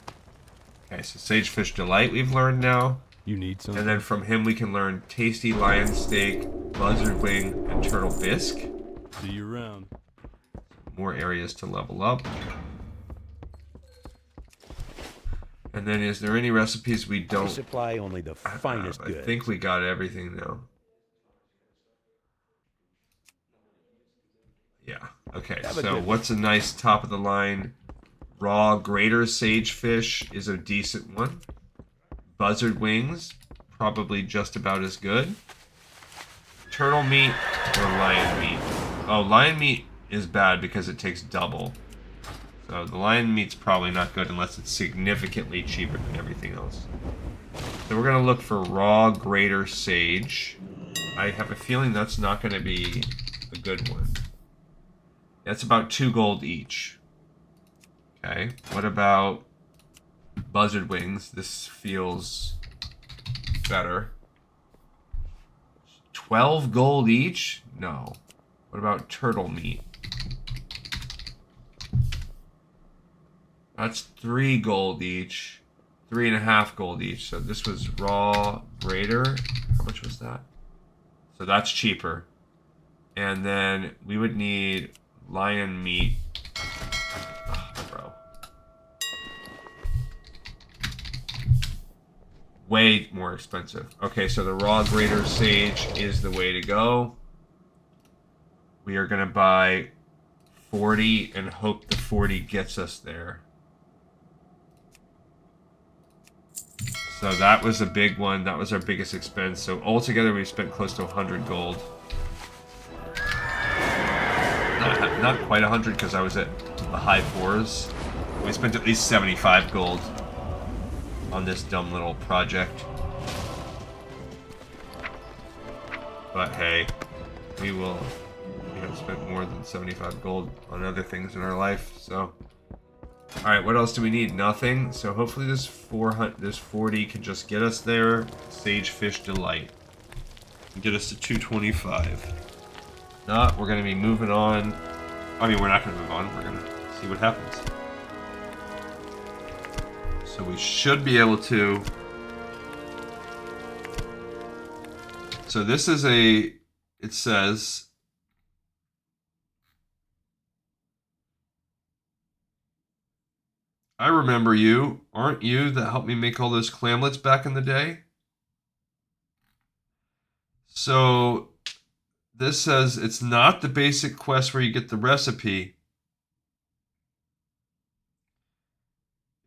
Okay, so Sagefish Delight we've learned now. You need something? And then from him we can learn Tasty Lion Steak, Buzzard Wing, and Turtle Bisque. See you around. More areas to level up. And then is there any recipes we don't... Supply only the finest goods. I think we got everything now. Yeah, okay, so what's a nice top of the line? Raw Greater Sagefish is a decent one. Buzzard Wings, probably just about as good. Turtle Meat or Lion Meat? Oh, Lion Meat is bad because it takes double. So the Lion Meat's probably not good unless it's significantly cheaper than everything else. So we're going to look for Raw Greater Sage. I have a feeling that's not going to be a good one. That's about 2 gold each. Okay, what about Buzzard Wings? This feels better. 12 gold each? No. What about Turtle Meat? That's 3 gold each. 3.5 gold each. So this was raw raider. How much was that? So that's cheaper. And then we would need lion meat. Oh, bro. Way more expensive. Okay, so the raw greater sage is the way to go. We are going to buy 40 and hope the 40 gets us there. So that was a big one. That was our biggest expense. So altogether we spent close to 100 gold. Not quite 100 because I was at the high 4s. We spent at least 75 gold on this dumb little project. But hey, we have spent more than 75 gold on other things in our life, so. Alright, what else do we need? Nothing. So hopefully this 40 can just get us there. Sagefish Delight. And get us to 225. Not, we're going to be moving on. I mean, we're not going to move on. We're going to see what happens. So we should be able to... So this is a... It says... I remember you. Aren't you that helped me make all those clamlets back in the day? So this says it's not the basic quest where you get the recipe.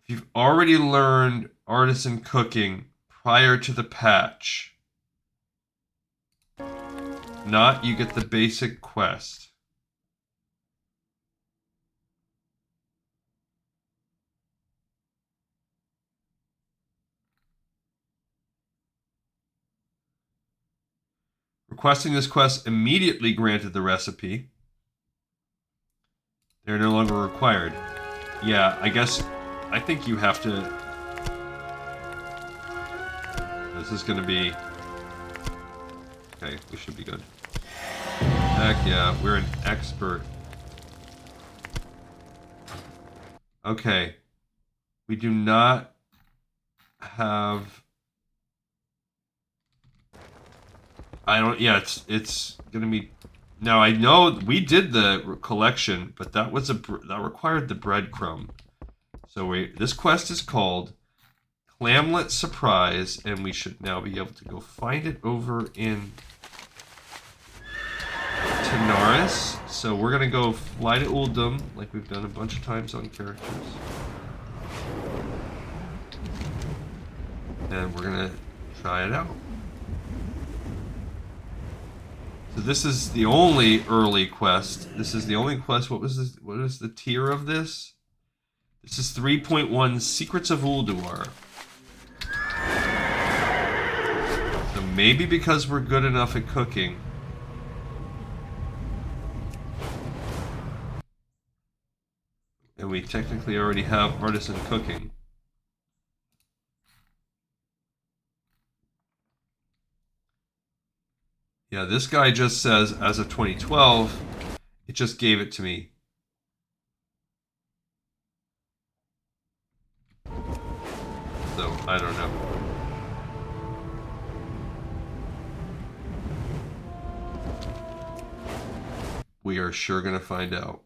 If you've already learned artisan cooking prior to the patch, not you get the basic quest. Requesting this quest immediately granted the recipe. They're no longer required. Yeah, I think you have to... This is going to be... Okay, we should be good. Heck yeah, we're an expert. Okay. We do not have... it's gonna be... Now, I know we did the collection, but that required the breadcrumb. So this quest is called Clamlet Surprise, and we should now be able to go find it over in Tanaris. So we're gonna go fly to Uldum, like we've done a bunch of times on characters. And we're gonna try it out. So this is the only early quest. This is the only quest. What was this? What is the tier of this? This is 3.1 Secrets of Ulduar. So maybe because we're good enough at cooking. And we technically already have artisan cooking. Yeah, this guy just says, as of 2012, it just gave it to me. So, I don't know. We are sure going to find out.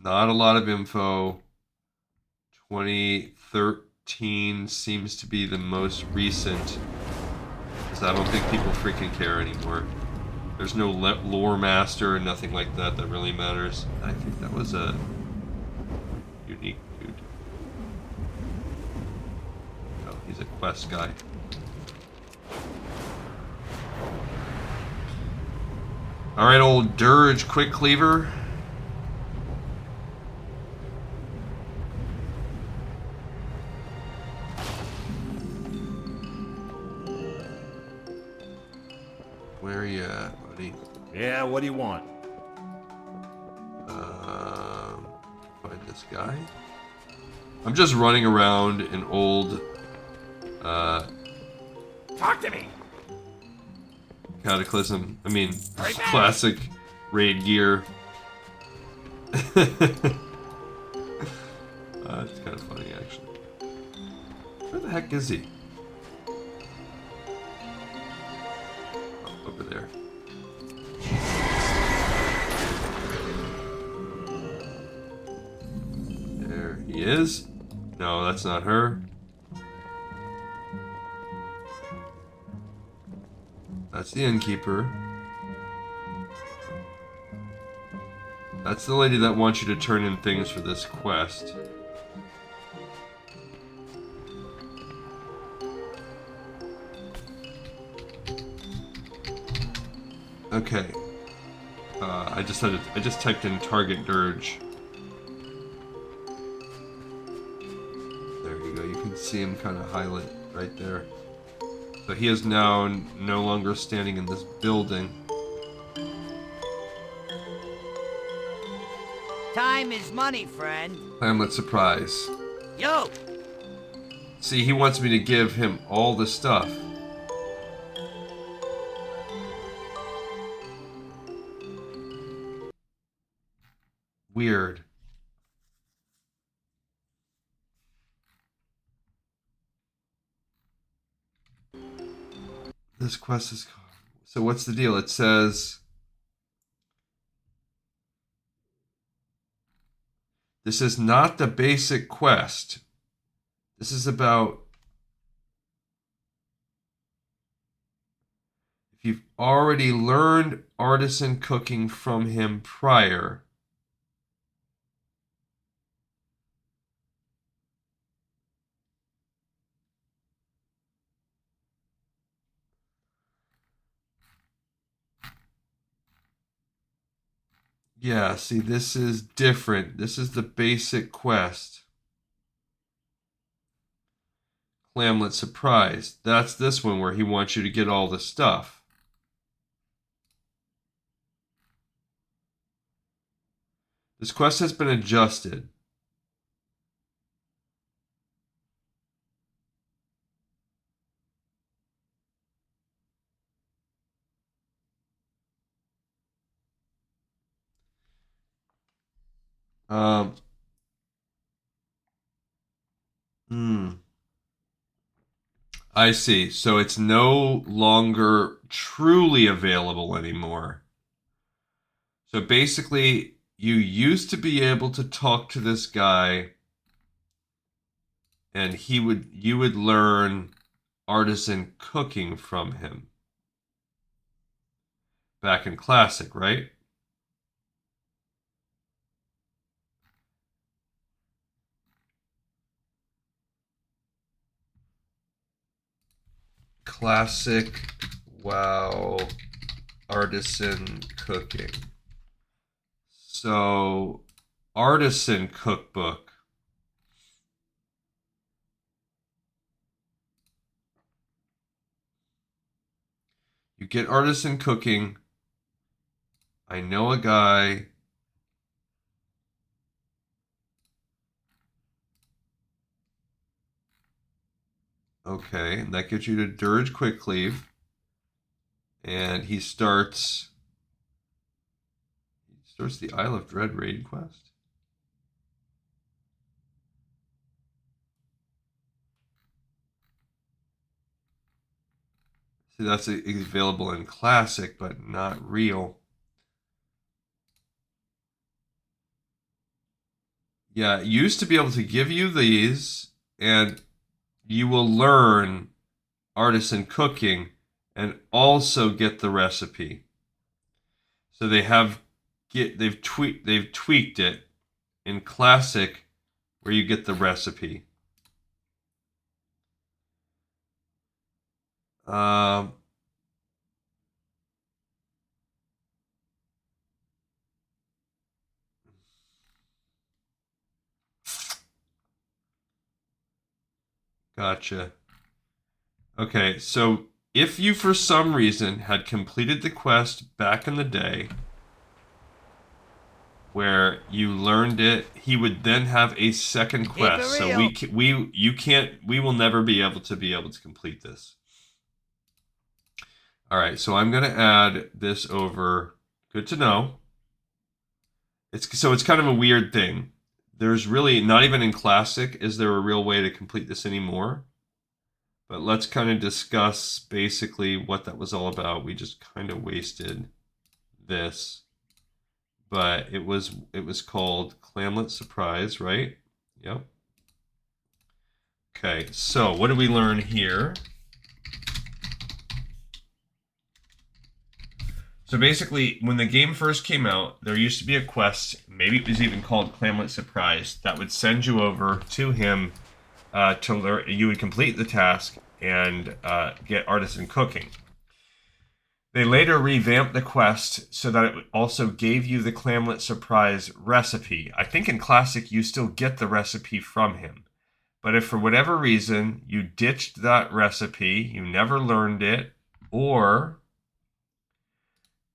Not a lot of info. 2013 seems to be the most recent. I don't think people freaking care anymore. There's no lore master and nothing like that that really matters. I think that was a unique dude. Oh, he's a quest guy. Alright, old Dirge Quick Cleaver. Where are you at, buddy? Yeah, what do you want? Find this guy. I'm just running around in old, Talk to me! Cataclysm. I mean, classic raid gear. It's kind of funny, actually. Where the heck is he? Oh, over there. There he is. No, that's not her. That's the innkeeper. That's the lady that wants you to turn in things for this quest. Okay. I just typed in target dirge. There you go. You can see him kind of highlight right there. So he is now no longer standing in this building. Time is money, friend. Hamlet surprise. Yo! See, he wants me to give him all the stuff. Weird. This quest is... So what's the deal? It says... This is not the basic quest. This is about... If you've already learned artisan cooking from him prior... Yeah, see, this is different. This is the basic quest. Clamlet surprise. That's this one where he wants you to get all the stuff. This quest has been adjusted. I see. So it's no longer truly available anymore. So basically, you used to be able to talk to this guy, and you would learn artisan cooking from him. Back in Classic, right? Classic WoW artisan cooking. So, artisan cookbook. You get artisan cooking. I know a guy. Okay, and that gets you to Dirge Quickcleave. And he starts the Isle of Dread raid quest. See, that's available in Classic, but not real. Yeah, it used to be able to give you these, and you will learn artisan cooking and also get the recipe. So they've tweaked it in Classic where you get the recipe. Gotcha. Okay, so if you for some reason had completed the quest back in the day where you learned it, he would then have a second quest. So we will never be able to complete this. All right, so I'm going to add this over. Good to know. It's kind of a weird thing. There's really not even in Classic is there a real way to complete this anymore. But let's kind of discuss basically what that was all about. We just kind of wasted this. But it was called Clamlet Surprise, right? Yep. Okay, so what did we learn here? So basically, when the game first came out, there used to be a quest, maybe it was even called Clamlet Surprise, that would send you over to him to learn. You would complete the task and get artisan cooking. They later revamped the quest so that it also gave you the Clamlet Surprise recipe. I think in Classic you still get the recipe from him. But if for whatever reason you ditched that recipe, you never learned it, or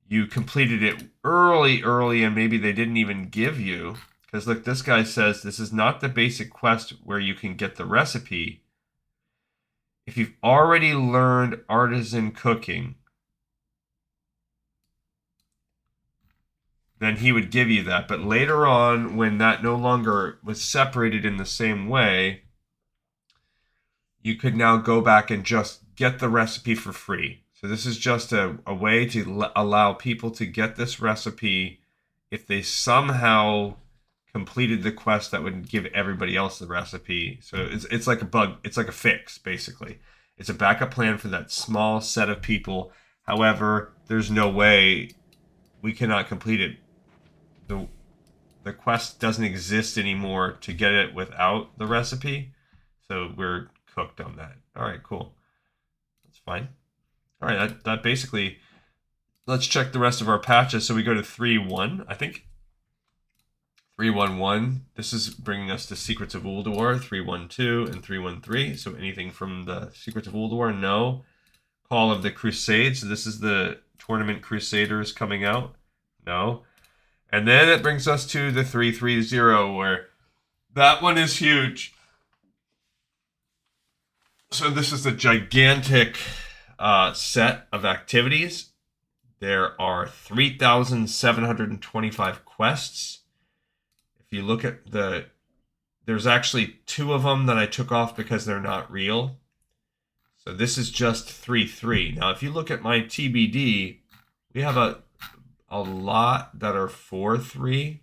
you completed it early and maybe they didn't even give you, because look, this guy says this is not the basic quest where you can get the recipe. If you've already learned artisan cooking, then he would give you that. But later on, when that no longer was separated in the same way, you could now go back and just get the recipe for free. So this is just a way to allow people to get this recipe if they somehow completed the quest that would give everybody else the recipe. So it's like a bug. It's like a fix, basically. It's a backup plan for that small set of people. However, there's no way we cannot complete it. The quest doesn't exist anymore to get it without the recipe. So we're cooked on that. All right, cool. That's fine. All right, that basically, let's check the rest of our patches. So we go to 3.1, I think. 3.1.1, this is bringing us to Secrets of Ulduar, 3.1.2, and 3.1.3. So anything from the Secrets of Ulduar? No. Call of the Crusade, so this is the Tournament Crusaders coming out? No. And then it brings us to the 3.3.0, where that one is huge. So this is a gigantic set of activities. There are 3,725 quests. If you look at there's actually 2 of them that I took off because they're not real. So this is just 3.3. Now, if you look at my TBD, we have a lot that are 4.3.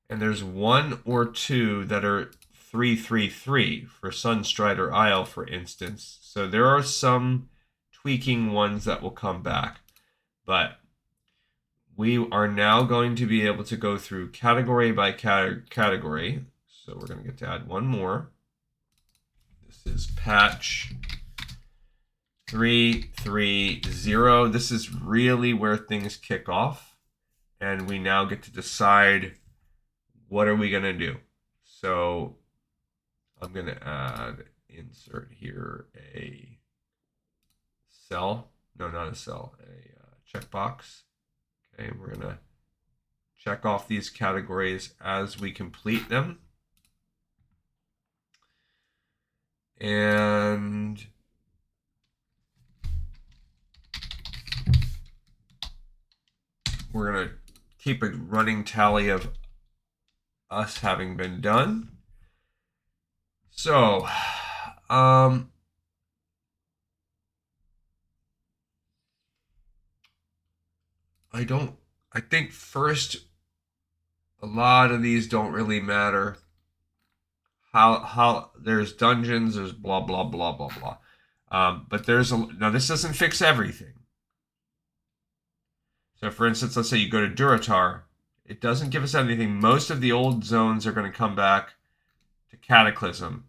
And there's 1 or 2 that are 3.3.3 for Sunstrider Isle, for instance. So there are some tweaking ones that will come back. But we are now going to be able to go through category by category. So we're going to get to add one more. This is patch 3.3.0. This is really where things kick off. And we now get to decide what are we going to do. So I'm going to insert here a cell. No, not a cell. A checkbox. Okay, we're going to check off these categories as we complete them. And we're going to keep a running tally of us having been done. So, I think first, a lot of these don't really matter. How there's dungeons, there's blah, blah, blah, blah, blah. But now this doesn't fix everything. So for instance, let's say you go to Durotar. It doesn't give us anything. Most of the old zones are going to come back to Cataclysm.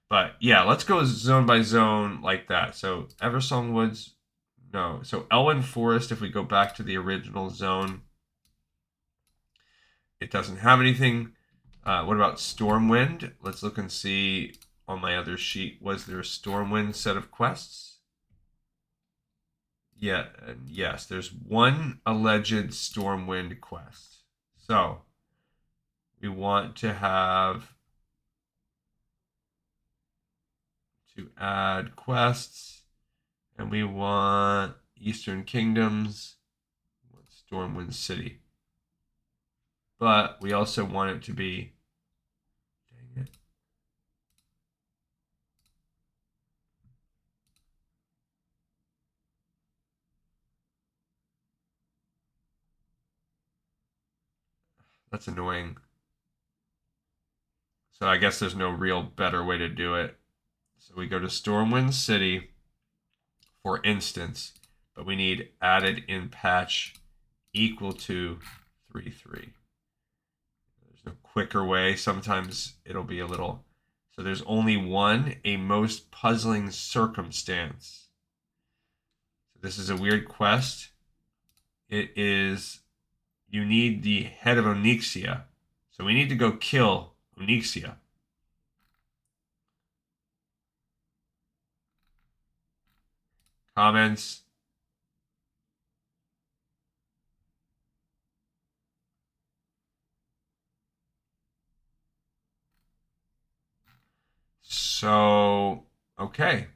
But yeah, let's go zone by zone like that. So Eversong Woods, no. So Elwyn Forest, if we go back to the original zone, it doesn't have anything. What about Stormwind? Let's look and see on my other sheet. Was there a Stormwind set of quests? Yeah, and yes, there's one alleged Stormwind quest. So we want to add quests, and we want Eastern Kingdoms, we want Stormwind City. But we also want it to be, dang it. That's annoying. So I guess there's no real better way to do it. So we go to Stormwind City, for instance, but we need added in patch equal to 3.3. There's no quicker way. Sometimes it'll be a little... So there's only one, a most puzzling circumstance. So this is a weird quest. It is, you need the head of Onyxia. So we need to go kill Onyxia. Comments? So, okay.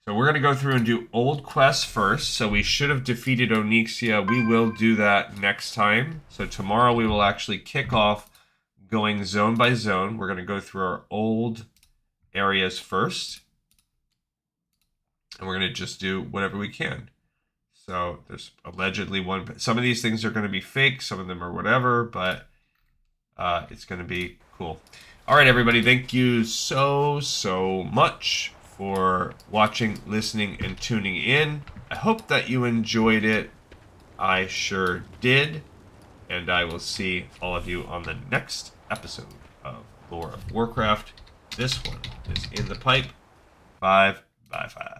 So we're going to go through and do old quests first. So we should have defeated Onyxia. We will do that next time. So tomorrow we will actually kick off going zone by zone. We're going to go through our old areas first. And we're going to just do whatever we can. So there's allegedly one. Some of these things are going to be fake. Some of them are whatever. But it's going to be cool. All right, everybody. Thank you so much for watching, listening, and tuning in. I hope that you enjoyed it. I sure did. And I will see all of you on the next episode of Lore of Warcraft. This one is in the pipe. 5 by 5.